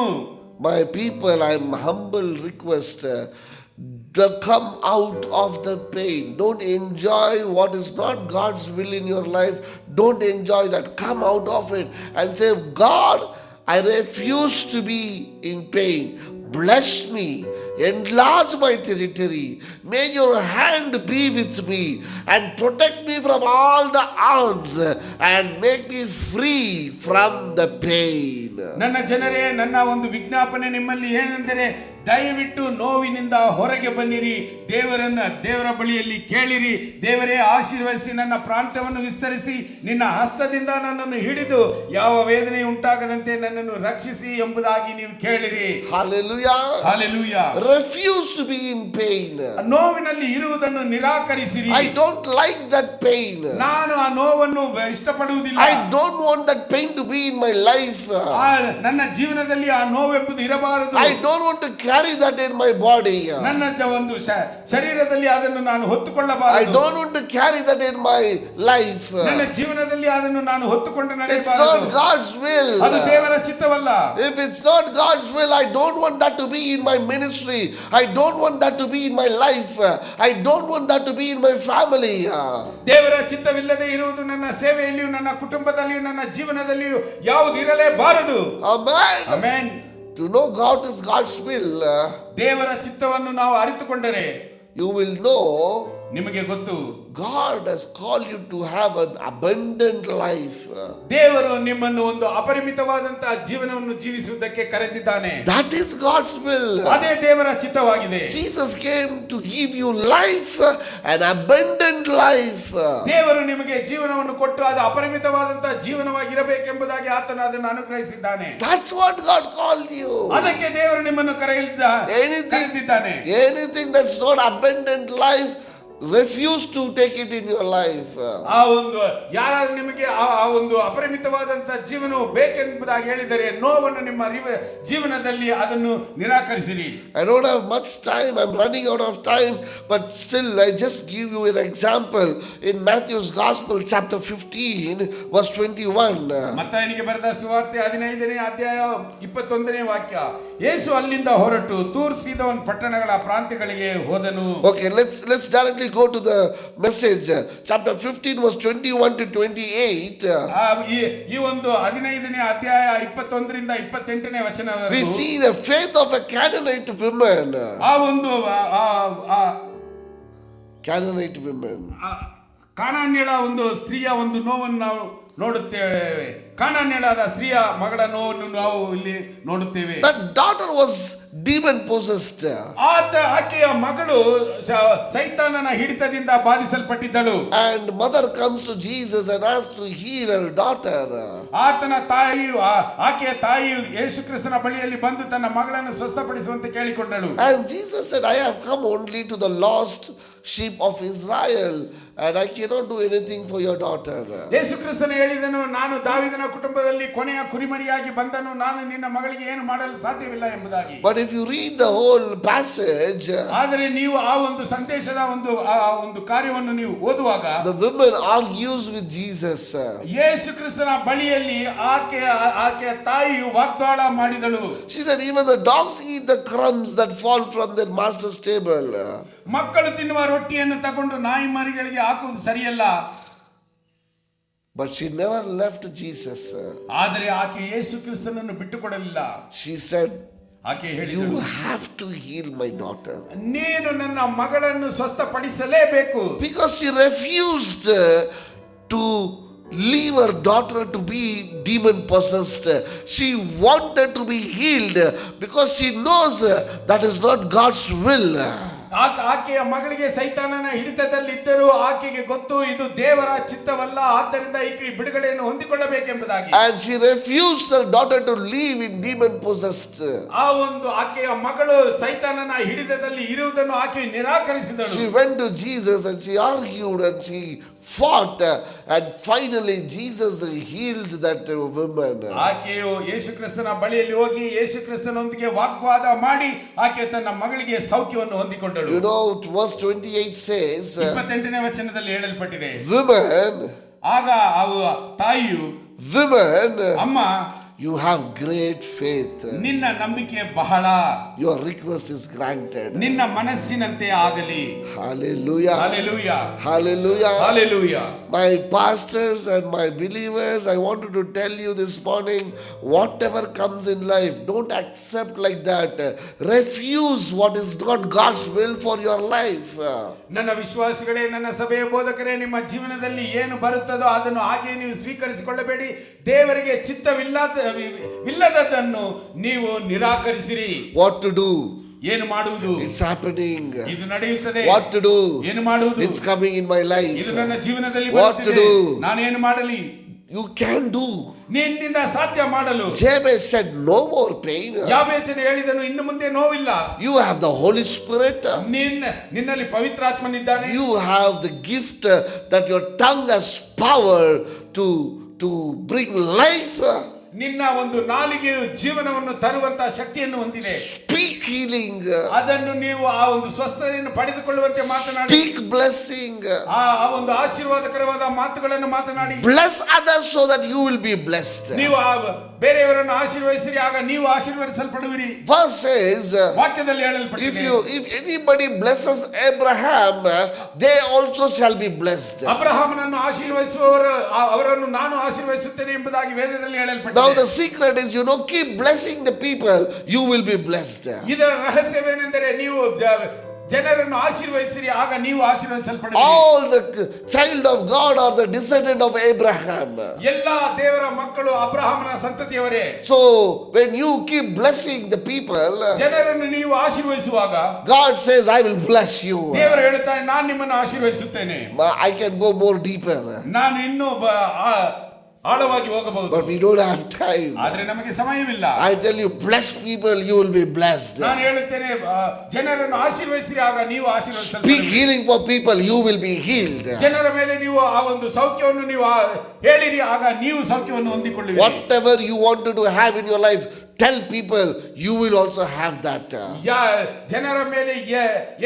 My people, I'm humble request to come out of the pain. Don't enjoy what is not God's will in your life. Don't enjoy that. Come out of it and say, God, I refuse to be in pain. Bless me. Enlarge my territory. May your hand be with me and protect me from all the harms and make me free from the pain. ನನ್ನ ಜನರೇ, ನನ್ನ ಒಂದು ವಿಜ್ಞಾಪನೆ ನಿಮ್ಮಲ್ಲಿ ಏನೆಂದರೆ, ದಯವಿಟ್ಟು ನೋವಿನಿಂದ ಹೊರಗೆ ಬನ್ನಿರಿ, ದೇವರ ಬಳಿಯಲ್ಲಿ ಕೇಳಿರಿ. ದೇವರೇ ಆಶೀರ್ವದಿಸಿ, ನನ್ನ ಪ್ರಾಂತ್ಯವನ್ನು ವಿಸ್ತರಿಸಿ, ನಿನ್ನ ಹಸ್ತದಿಂದ ನನ್ನನ್ನು ಹಿಡಿದು ಯಾವ ವೇದನೆ ಉಂಟಾಗದಂತೆ ನನ್ನನ್ನು ರಕ್ಷಿಸಿ ಎಂಬುದಾಗಿ ನೀವು ಕೇಳಿರಿ. Hallelujah. Hallelujah. Refuse to be in pain. ನೋವಿನಲ್ಲಿ ಇರುವುದನ್ನು ನಿರಾಕರಿಸಿರಿ. I don't like that pain. ನಾನು ಆ ನೋವನ್ನು ಇಷ್ಟಪಡುವುದಿಲ್ಲ. I don't want that pain to be in my life. ನನ್ನ ಜೀವನದಲ್ಲಿ ಆ ನೋವೆಂಬುದು ಇರಬಾರದು. I don't want to carry that in my body. ನನ್ನ ಒಂದು ಶರೀರದಲ್ಲಿ ಅದನ್ನು ನಾನು I ಹೊತ್ತುಕೊಳ್ಳಬಾರದು. don't want to carry that in my life. ನನ್ನ ಜೀವನದಲ್ಲಿ ಅದನ್ನು ನಾನು ಹೊತ್ತುಕೊಂಡು It's ನಡೆಯಬಾರದು. not God's will. ಅದು ದೇವರ ಚಿತ್ತವಲ್ಲ. If it's not God's will, I don't want that to be in my ministry. I don't want that to be in my life. I don't want that to be in my family. ದೇವರ ಚಿತ್ತವಿಲ್ಲದೆ ಇರುವುದು ನನ್ನ ಸೇವೆಯಲ್ಲಿಯೂ, ನನ್ನ ಕುಟುಂಬದಲ್ಲಿಯೂ, ನನ್ನ ಜೀವನದಲ್ಲಿಯೂ ಯಾವುದು ಇರಲೇಬಾರದು. Amen. Amen. To know God is God's will, ದೇವರ ಚಿತ್ತವನ್ನು ನಾವು ಅರಿತುಕೊಂಡರೆ you will know ನಿಮಗೆ ಗೊತ್ತು, God has called you to have an abundant life. ದೇವರು ನಿಮ್ಮನ್ನು ಒಂದು ಅಪರಿಮಿತವಾದಂತಹ ಜೀವನವನ್ನು ಜೀವಿಸುವುದಕ್ಕೆ ಕರೆದಿದ್ದಾನೆ. That is God's will. ಅದೇ ದೇವರ ಚಿತ್ತವಾಗಿದೆ. Jesus came to give you life, an abundant life. ದೇವರು ನಿಮಗೆ ಜೀವನವನ್ನು ಕೊಟ್ಟು ಅದು ಅಪರಿಮಿತವಾದಂತಹ ಜೀವನವಾಗಿರಬೇಕೆಂಬುದಾಗಿ ಆತನು ಅದನ್ನು ಅನುಗ್ರಹಿಸಿದ್ದಾನೆ. That's what God called you. ಅದಕ್ಕೆ ದೇವರು ನಿಮ್ಮನ್ನು ಕರೆದಿದ್ದಾನೆ. Anything that's not abundant life, refuse to take it in your life. ಆ ಒಂದು ಯಾರಾದ್ರೂ ನಿಮಗೆ ಆ ಒಂದು ಅಪರಿಮಿತವಾದಂತಹ ಜೀವನವು ಬೇಕೆಂಬುದಾಗಿ ಹೇಳಿದರೆ ನೋವನ್ನು ನಿಮ್ಮ ಜೀವನದಲ್ಲಿ ಅದನ್ನು ನಿರಾಕರಿಸಿರಿ. I don't have much time. I'm running out of time, but still I just give you an example in Matthew's Gospel chapter 15 verse 21. ಮತ್ತಾಯನಿಗೆ ಬರೆದ ಸುವಾರ್ತೆ 15ನೇ ಅಧ್ಯಾಯ 21ನೇ ವಾಕ್ಯ. ಯೇಸು ಅಲ್ಲಿಂದ ಹೊರಟು ತೂರ್ ಸೀದೋನ್ ಪಟ್ಟಣಗಳ ಪ್ರಾಂತ್ಯಗಳಿಗೆ ಹೋದನು. Okay, let's directly go to the message. Chapter 15 verse 21 to 28. ಈ ಒಂದು 15ನೇ ಅಧ್ಯಾಯ 21ರಿಂದ 28ನೇ ವಚನ. We see the faith of a Canaanite woman. ಆ ಒಂದು Canaanite women. ಕಾನಾನ್ಯಳ ಒಂದು ಸ್ತ್ರೀಯ ಒಂದು ನೋವನ್ನು ನಾವು ನೋಡುತ್ತೇವೆ. ಕಾನಾನ್ಯಳಾದ ಸ್ತ್ರೀಯ ಮಗಳ ನೋವನ್ನು ನಾವು ಇಲ್ಲಿ ನೋಡುತ್ತೇವೆ. That daughter was demon possessed. ಆಕೆಯ ಮಗಳು ಸೈತಾನನ ಹಿಡಿತದಿಂದ ಬಾಧಿಸಲ್ಪಟ್ಟಿದ್ದಳು. And mother comes to Jesus and asks to heal her daughter. ಆಕೆಯ ತಾಯಿಯು ಯೇಸು ಕ್ರಿಸ್ತನ ಬಳಿಯಲ್ಲಿ ಬಂದು ತನ್ನ ಮಗಳನ್ನು ಸ್ವಸ್ಥಪಡಿಸುವಂತೆ ಕೇಳಿಕೊಂಡಳು. And Jesus said, I have come only to the lost sheep of Israel, and I cannot do anything for your daughter. ಯೇಸು ಕ್ರಿಸ್ತನು ಹೇಳಿದನು, ನಾನು ದಾವೀದನ ಕುಟುಂಬದಲ್ಲಿ ಕೊನೆಯ ಕುರಿಮರಿಯಾಗಿ ಬಂದನು, ನಾನು ನಿನ್ನ ಮಗಳಿಗೆ ಏನು ಮಾಡಲು ಸಾಧ್ಯವಿಲ್ಲ ಎಂಬುದಾಗಿ. But if you read the whole passage, ಆದರೆ ನೀವು ಆ ಒಂದು ಸಂದೇಶದ ಒಂದು ಕಾರ್ಯವನ್ನು ನೀವು ಓದುವಾಗ, the woman argues with Jesus. ಯೇಸು ಕ್ರಿಸ್ತನ ಬಳಿಯಲ್ಲಿ ಆಕೆಯ ತಾಯಿಯು ವಾಗ್ದಾಳ ಮಾಡಿದಳು. She said, even the dogs eat the crumbs that fall from their master's table. ಮಕ್ಕಳು ತಿನ್ನುವ ರೊಟ್ಟಿಯನ್ನು ತಗೊಂಡು ನಾಯಿ ಮರಿಗಳಿಗೆ ಹಾಕುವುದು ಸರಿಯಲ್ಲ. But she never left Jesus. ಆದರೆ ಆಕೆ ಯೇಸು ಕ್ರಿಸ್ತನನ್ನು ಬಿಟ್ಟುಕೊಡಲಿಲ್ಲ. She said, ಆಕೆ you ಹೇಳಿದಳು, have to heal my daughter. ನೀನು ನನ್ನ ಮಗಳನ್ನು ಸ್ವಸ್ಥಪಡಿಸಲೇಬೇಕು. Because she refused to leave her daughter to be demon possessed. She wanted to be healed because she knows that is not God's will. ಆಕೆಯ ಮಗಳಿಗೆ ಸೈತಾನನ ಹಿಡಿತದಲ್ಲಿದ್ದರೂ ಆಕೆಗೆ ಗೊತ್ತು ಇದು ದೇವರ ಚಿತ್ತವಲ್ಲ, ಆದ್ದರಿಂದ ಈಕೆ ಬಿಡುಗಡೆಯನ್ನು ಹೊಂದಿಕೊಳ್ಳಬೇಕೆಂಬುದಾಗಿ. And she refused her daughter to live in demon possessed. ಆ ಒಂದು ಆಕೆಯ ಮಗಳು ಸೈತಾನನ ಹಿಡಿತದಲ್ಲಿ ಇರುವುದನ್ನು ಆಕೆ ನಿರಾಕರಿಸಿದಳು. She went to Jesus and she argued and she fought, and finally Jesus healed that woman. ಆಕೆಯು ಯೇಸು ಕ್ರಿಸ್ತನ ಬಳಿಯಲ್ಲಿ ಹೋಗಿ ಯೇಸು ಕ್ರಿಸ್ತನೊಂದಿಗೆ ವಾಗ್ವಾದ ಮಾಡಿ ಆಕೆ ತನ್ನ ಮಗಳಿಗೆ ಸೌಖ್ಯವನ್ನು ಹೊಂದಿಕೊಂಡಳು. You know, verse 28 says, 28ನೇ ವಚನದಲ್ಲಿ ಹೇಳಲ್ಪಟ್ಟಿದೆ, women, ಆಗ ತಾಯಿಯು, women, ಅಮ್ಮ, you have great faith. ನಿನ್ನ ನಂಬಿಕೆ ಬಹಳ, Your request is granted. ನಿನ್ನ ಮನಸ್ಸಿನಂತೆ ಆಗಲಿ. Hallelujah. Hallelujah. Hallelujah. Hallelujah. My pastors and my believers, I wanted to tell you this morning, whatever comes in life, don't accept like that. Refuse what is not God's will for your life. ನನ್ನ ವಿಶ್ವಾಸಿಗಳೇ, ನನ್ನ ಸಭೆಯ ಬೋಧಕರೇ, ನಿಮ್ಮ ಜೀವನದಲ್ಲಿ ಏನು ಬರುತ್ತದೋ ಅದನ್ನು ಹಾಗೆ ನೀವು ಸ್ವೀಕರಿಸಿಕೊಳ್ಳಬೇಡಿ. ದೇವರಿಗೆ ಚಿತ್ತವಿಲ್ಲದನ್ನು ನೀವು ನಿರಾಕರಿಸಿರಿ. What to do? ಏನು ಮಾಡುವುದು? It's happening. ಇದು ನಡೆಯುತ್ತದೆ. What to do? ಏನು ಮಾಡುವುದು? It's coming in my life. ಇದು ನನ್ನ ಜೀವನದಲ್ಲಿ What to ಬರುತ್ತಿದೆ. do? ನಾನು ಏನು ಮಾಡಲಿ? You can do. ನಿನ್ನಿಂದ ಸಾಧ್ಯ ಮಾಡಲು. Jabez said, no more pain. ಯಾಬೇಚನೆ ಹೇಳಿದನು, ಇನ್ನು ಮುಂದೆ ನೋವಿಲ್ಲ. You have the Holy Spirit. ನಿನ್ನಲ್ಲಿ ಪವಿತ್ರಾತ್ಮನಿದ್ದಾನೆ. You have the gift that your tongue has power to bring life. ನಿನ್ನ ಒಂದು ನಾಲಿಗೆಯು ಜೀವನವನ್ನು ತರುವಂತ ಶಕ್ತಿಯನ್ನು ಹೊಂದಿದೆ. Speak healing. ಅದನ್ನು ನೀವು ಆ ಒಂದು ಸ್ವಸ್ಥತೆಯನ್ನು ಪಡೆದುಕೊಳ್ಳುವಂತೆ ಮಾತನಾಡಿ. Speak blessing. ಆ ಒಂದು ಆಶೀರ್ವಾದಕರವಾದ ಮಾತುಗಳನ್ನು ಮಾತನಾಡಿ. Bless others so that you will be blessed. ನೀವು ಬೇರೆಯವರನ್ನು ಆಶೀರ್ವದಿಸಿರಿ, ಆಗ ನೀವು ಆಶೀರ್ವದಿಸಲ್ಪಡುವಿರಿ. Verse says, ವಾಕ್ಯದಲ್ಲಿ ಹೇಳಲ್ಪಟ್ಟಿದೆ, if anybody blesses Abraham, they also shall be blessed. ಅಬ್ರಹಾಮನನ್ನು ಆಶೀರ್ವದಿಸುವವರು ಅವರನ್ನು ನಾನು ಆಶೀರ್ವದಿಸುತ್ತೇನೆ ಎಂಬುದಾಗಿ ವೇದದಲ್ಲಿ ಹೇಳಲ್ಪಟ್ಟಿದೆ. Now the secret is, keep blessing the people, you will be blessed. ಇದರ ರಹಸ್ಯವೇನೆಂದರೆ ನೀವು ಜನರನ್ನು ಆಶೀರ್ವದಿಸಿರಿ, ಆಗ ನೀವು ಆಶೀರ್ವದಿಸಲ್ಪಡುವಿರಿ. All the child of God are the descendant of Abraham. ಎಲ್ಲ ದೇವರ ಮಕ್ಕಳು ಅಬ್ರಹಾಮನ ಸಂತತಿಯವರೇ. So when you keep blessing the people, ಜನರನ್ನು ನೀವು ಆಶೀರ್ವದಿಸುವಾಗ God says, I will bless you. ದೇವರು ಹೇಳುತ್ತಾನೆ, ನಾನು ನಿಮ್ಮನ್ನು ಆಶೀರ್ವದಿಸುತ್ತೇನೆ. I can go more deeper, ನಾನು ಇನ್ನೂ ಆಳವಾಗಿ ಹೋಗಬಹುದು, but we don't have time. ಆದ್ರೆ ನಮಗೆ ಸಮಯವಿಲ್ಲ. I tell you, bless people, you will be blessed. ನಾನು ಹೇಳುತ್ತೇನೆ, ಜನರನ್ನು ಆಶೀರ್ವದಿಸಿರಿ, ಆಗ ನೀವು Speak ಆಶೀರ್ವದಿಸಲ್ಪಡುವಿರಿ. healing for people, you will be healed. ಜನರ ಮೇಲೆ ನೀವು ಆ ಒಂದು ಸೌಖ್ಯವನ್ನು ನೀವು ಹೇಳಿರಿ, ಆಗ ನೀವು ಸೌಖ್ಯವನ್ನು ಹೊಂದಿಕೊಳ್ಳುವಿರಿ. Whatever you wanted to have in your life, tell people, you will also have that. ಜನರ ಮೇಲೆ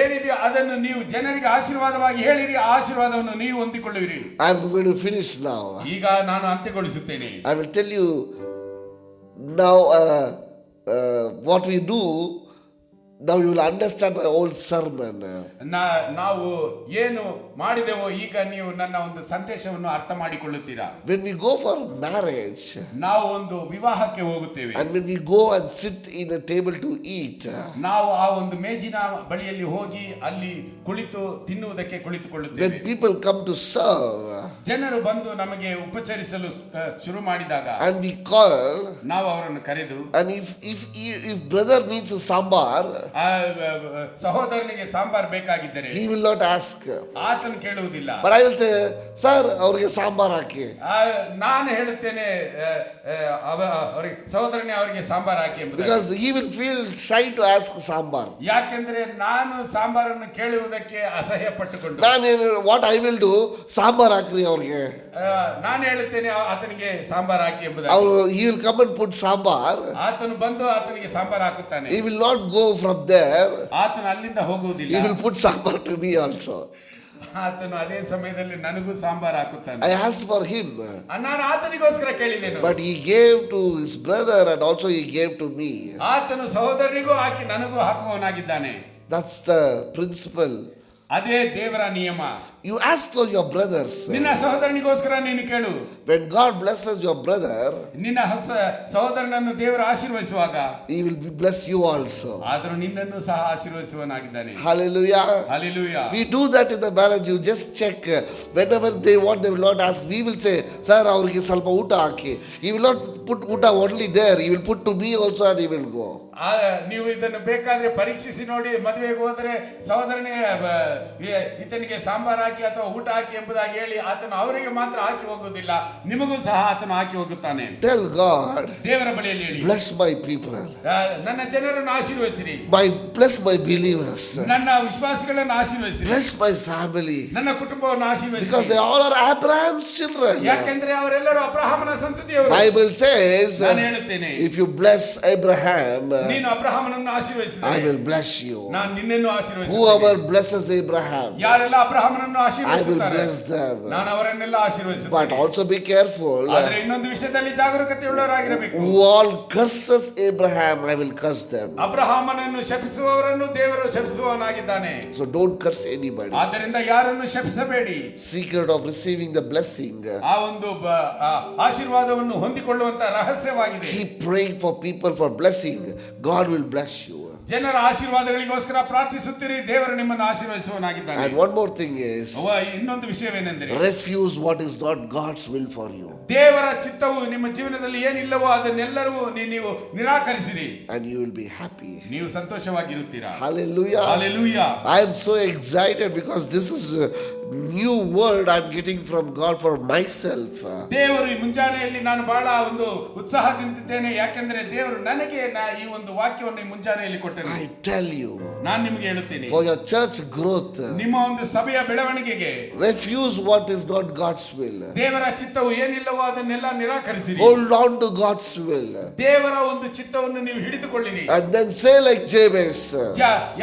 ಏನಿದೆಯೋ ಅದನ್ನು ನೀವು ಜನರಿಗೆ ಆಶೀರ್ವಾದವಾಗಿ ಹೇಳಿರಿ, ಆ ಆಶೀರ್ವಾದವನ್ನು ನೀವು ಹೊಂದಿಕೊಳ್ಳುವಿರಿ. I am going to finish now. ಈಗ ನಾನು ಅಂತ್ಯಗೊಳಿಸುತ್ತೇನೆ. I will tell you now what we do. Now you will understand my old sermon. ನಾವು ಏನು ಮಾಡಿದೆವೋ ಈಗ ನೀವು ನನ್ನ ಒಂದು ಸಂದೇಶವನ್ನು ಅರ್ಥ ಮಾಡಿಕೊಳ್ಳುತ್ತೀರಾ. When we go for marriage, ನಾವು ಒಂದು ವಿವಾಹಕ್ಕೆ ಹೋಗುತ್ತೇವೆ, and when we go and sit in a table to eat, ನಾವು ಆ ಒಂದು ಮೇಜಿನ ಬಳಿಯಲ್ಲಿ ಹೋಗಿ ಅಲ್ಲಿ ಕುಳಿತು ತಿನ್ನುವುದಕ್ಕೆ ಕುಳಿತುಕೊಳ್ಳುತ್ತೇವೆ. when people come to serve, ಜನರು ಬಂದು ನಮಗೆ ಉಪಚರಿಸಲು ಶುರು ಮಾಡಿದಾಗ, and we call, ನಾವು ಅವರನ್ನು ಕರೆದು, and if brother needs a sambar, ಸಹೋದರನಿಗೆ sambar ಬೇಕಾಗಿದ್ದರೆ he will not ask, ಆತನು ಕೇಳುವುದಿಲ್ಲ. but I will say, sir, ಅವರಿಗೆ ಸಾಂಬಾರ್ ಹಾಕಿ. ನಾನು ಹೇಳುತ್ತೇನೆ, ಅವರಿಗೆ ಸಹೋದರನೇ ಅವರಿಗೆ ಸಾಂಬಾರ್ ಹಾಕಿ ಎಂಬುದು. Because he will feel shy to ask sambar. ಯಾಕೆಂದ್ರೆ ನಾನು ಸಾಂಬಾರನ್ನು ಕೇಳುವುದಕ್ಕೆ ಅಸಹ್ಯ ಪಟ್ಟುಕೊಂಡು, what I will do, sambar ಹಾಕ್ರಿ ಅವ್ರಿಗೆ. ನಾನು ಹೇಳುತ್ತೇನೆ ಆತನಿಗೆ ಸಾಂಬಾರ್ ಹಾಕಿ ಎಂಬುದು. He will come and put sambar. ಆತನು ಬಂದು ಆತನಿಗೆ sambar ಹಾಕುತ್ತಾನೆ. He will not go from there. ಆತನು ಅಲ್ಲಿಂದ ಹೋಗುವುದಿಲ್ಲ. He will put sambar to me also. ಆತನು ಅದೇ ಸಮಯದಲ್ಲಿ ನನಗೂ sambar ಹಾಕುತ್ತಾನೆ. I asked for him. ನಾನು ಆತನಿಗೋಸ್ಕರ ಕೇಳಿದೆನು. But he gave to his brother and also he gave to me. ಆತನು ಸಹೋದರನಿಗೂ ಹಾಕಿ ನನಗೂ ಹಾಕುವವನಾಗಿದ್ದಾನೆ. That's the principle. ಅದೇ ದೇವರ ನಿಯಮ. You ask for your brothers. ನಿನ್ನ ಸಹೋದರನಿಗೋಸ್ಕರ ನೀನು ಕೇಳು. When God blesses your brother, ನಿನ್ನ ಸಹೋದರನನ್ನು ದೇವರು ಆಶೀರ್ವದಿಸುವಾಗ He will bless you also. ಆದರೂ ನಿನ್ನನ್ನು ಸಹ ಆಶೀರ್ವದಿಸುವನಾಗಿದ್ದಾನೆ. Hallelujah. Hallelujah. We do that in the marriage. You just check. Whenever they want, they will not ask. We will say, Sir, avrige salpa uta haki. He will not put uta only there. He will put to me also and he will go. ನೀವು ಇದನ್ನು ಬೇಕಾದ್ರೆ ಪರೀಕ್ಷಿಸಿ ನೋಡಿ. ಮದುವೆಗೆ ಹೋದರೆ ಸಹೋದರನೇ ಈತನಿಗೆ ಸಾಂಬಾರ್ ಹಾಕಿ ಅಥವಾ ಊಟ ಹಾಕಿ ಎಂಬುದಾಗಿ ಹೇಳಿ ಆತನು ಅವರಿಗೆ ಮಾತ್ರ ಹಾಕಿ ಹೋಗುವುದಿಲ್ಲ, ನಿಮಗೂ ಸಹ ಆತನು ಹಾಕಿ ಹೋಗುತ್ತಾನೆ. Tell God, ದೇವರ ಬಳಿಯಲ್ಲಿ ಹೇಳಿ, bless my people. ನನ್ನ ಜನರನ್ನು ಆಶೀರ್ವದಿಸಿರಿ. Bless my believers. ನನ್ನ ವಿಶ್ವಾಸಿಗಳನ್ನು ಆಶೀರ್ವದಿಸಿರಿ. Bless my family. ನನ್ನ ಕುಟುಂಬವನ್ನು ಆಶೀರ್ವದಿಸಿರಿ. Because they all are Abraham's children. ಯಾಕೆಂದರೆ ಅವರೆಲ್ಲರೂ ಅಬ್ರಹಾಮನ ಸಂತತಿಯವರು. Bible says, ನಾನು ಹೇಳುತ್ತೇನೆ, if you bless Abraham, ನೀನು ಅಬ್ರಹಾಮನನ್ನು ಆಶೀರ್ವದಿಸಿದರೆ I will bless you. ನಾನು ನಿನ್ನನ್ನು ಆಶೀರ್ವದಿಸುತ್ತೇನೆ. Whoever blesses Abraham, ಯಾರೆಲ್ಲ ಅಬ್ರಹಾಮನನ್ನು I will ಆಶೀರ್ವದಿಸುತ್ತಾರೆ bless them. ನಾನು ಅವರನ್ನೆಲ್ಲ ಆಶೀರ್ವದಿಸುತ್ತೇನೆ. But also be careful. ಆದರೆ ಇನ್ನೊಂದು ವಿಷಯದಲ್ಲಿ ಜಾಗರೂಕತೆಯುಳ್ಳವರಾಗಿರಬೇಕು. Who all curses Abraham, I will curse them. ಅಬ್ರಹಾಮನನ್ನು ಶಪಿಸುವವರನ್ನು ದೇವರು ಶಪಿಸುವವನಾಗಿದ್ದಾನೆ. So don't curse anybody. ಆದ್ದರಿಂದ ಯಾರನ್ನು ಶಪಿಸಬೇಡಿ. Secret of receiving the blessing. ಆ ಒಂದು ಆಶೀರ್ವಾದವನ್ನು ಹೊಂದಿಕೊಳ್ಳುವಂತ ರಹಸ್ಯವಾಗಿದೆ. Keep praying for people for blessing. God will bless you. ಜನರ ಆಶೀರ್ವಾದಗಳಿಗೋಸ್ಕರ ಪ್ರಾರ್ಥಿಸುತ್ತೀರಿ, ದೇವರು ನಿಮ್ಮನ್ನು ಆಶೀರ್ವದಿಸುವನಾಗಿದ್ದಾನೆ. And one more thing is, ಇನ್ನೊಂದು ವಿಷಯವೇನೆಂದರೆ, refuse what is not God's will for you. ದೇವರ ಚಿತ್ತವು ನಿಮ್ಮ ಜೀವನದಲ್ಲಿ ಏನಿಲ್ಲವೋ ಅದನ್ನೆಲ್ಲರೂ ನೀವು ನಿರಾಕರಿಸಿರಿ. And you will be happy. ನೀವು ಸಂತೋಷವಾಗಿರುತ್ತೀರಾ. Hallelujah. Hallelujah. I am so excited because this is a new word I am getting from God for myself. ದೇವರು ಈ ಮುಂಜಾನೆಯಲ್ಲಿ ನಾನು ಬಹಳ ಒಂದು ಉತ್ಸಾಹದಿಂದಿದ್ದೇನೆ, ಯಾಕೆಂದ್ರೆ ದೇವರು ನನಗೆ ಈ ಒಂದು ವಾಕ್ಯವನ್ನು ಈ ಮುಂಜಾನೆಯಲ್ಲಿ ಕೊಟ್ಟರು. I tell you, ನಾನು ನಿಮಗೆ ಹೇಳುತ್ತೇನೆ, for your church growth, ನಿಮ್ಮ ಒಂದು ಸಭೆಯ ಬೆಳವಣಿಗೆಗೆ refuse what is not God's will. ದೇವರ ಚಿತ್ತವು ಏನಿಲ್ಲವೋ ಅದನ್ನೆಲ್ಲ ನಿರಾಕರಿಸಿರಿ. Hold on to God's will. ದೇವರ ಒಂದು ಚಿತ್ತವನ್ನು ನೀವು ಹಿಡಿದುಕೊಳ್ಳಿರಿ. And then say like Jabez,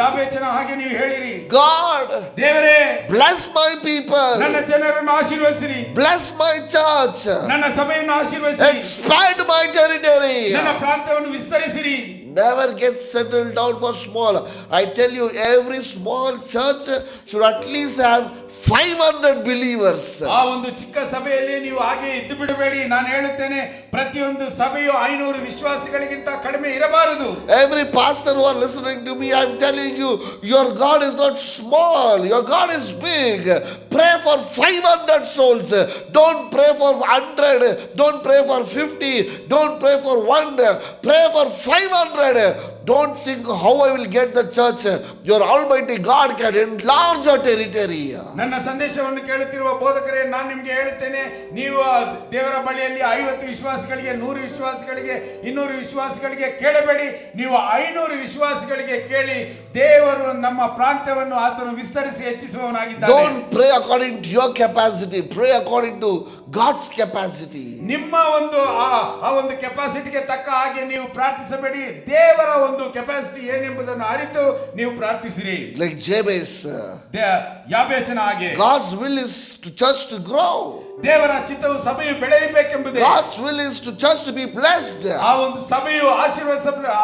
ಯಾಬೇಚನ ಹಾಗೆ ನೀವು ಹೇಳಿರಿ, God, ದೇವರೇ, bless my people. ನನ್ನ ಜನರನ್ನು ಆಶೀರ್ವದಿಸಿರಿ. Bless my church. ನನ್ನ ಸಭೆಯನ್ನು ಆಶೀರ್ವದಿಸಿರಿ. Expand my territory. ನನ್ನ ಪ್ರಾಂತ್ಯವನ್ನು ವಿಸ್ತರಿಸಿರಿ. Never get settled down for small. I tell you, every small church should at least have 500 believers. ಆ ಒಂದು ಚಿಕ್ಕ ಸಭೆಯಲ್ಲಿ ನೀವು ಹಾಗೆ ಇದ್ದು ಬಿಡಬೇಡಿ. ನಾನು ಹೇಳುತ್ತೇನೆ, ಪ್ರತಿಯೊಂದು ಸಭೆಯು 500 ವಿಶ್ವಾಸಿಗಳಿಗಿಂತ ಕಡಿಮೆ ಇರಬಾರದು. Every pastor who are listening to me, I am telling you, your God is not small, your God is big. Pray for 500 souls. Don't pray for 100, don't pray for 50, don't pray for 1, pray for 500. Don't think how I will get the church. Your Almighty God can enlarge your territory. ನನ್ನ ಸಂದೇಶವನ್ನು ಕೇಳುತ್ತಿರುವ ಬೋಧಕರೇ, ನಾನು ನಿಮಗೆ ಹೇಳುತ್ತೇನೆ, ನೀವು ದೇವರ ಬಳಿಯಲ್ಲಿ 50 ವಿಶ್ವಾಸಿಗಳಿಗೆ, 100 ವಿಶ್ವಾಸಿಗಳಿಗೆ, 200 ವಿಶ್ವಾಸಿಗಳಿಗೆ ಕೇಳಬೇಡಿ. ನೀವು 500 ವಿಶ್ವಾಸಿಗಳಿಗೆ ಕೇಳಿ. ದೇವರು ನಮ್ಮ ಪ್ರಾಂತ್ಯವನ್ನು ಆತನು ವಿಸ್ತರಿಸಿ ಹೆಚ್ಚಿಸುವವನಾಗಿದ್ದಾನೆ. Don't pray according to your capacity, pray according to God's capacity. ನಿಮ್ಮ ಒಂದು ಆ ಒಂದು ಕೆಪಾಸಿಟಿಗೆ ತಕ್ಕ ಹಾಗೆ ನೀವು ಪ್ರಾರ್ಥಿಸಬೇಡಿ. ದೇವರ ಒಂದು ಕೆಪಾಸಿಟಿ ಏನೆಂಬುದನ್ನು ಅರಿತು ನೀವು ಪ್ರಾರ್ಥಿಸಿರಿ. Like Jabez, ಯಾಬೇಚನ ಹಾಗೆ God's will is to church to grow. ದೇವರ ಚಿತ್ತವು ಸಭೆಯು ಬೆಳೆಯಬೇಕೆಂಬುದೇ. God's will is to church to be blessed. ಆ ಒಂದು ಸಭೆಯು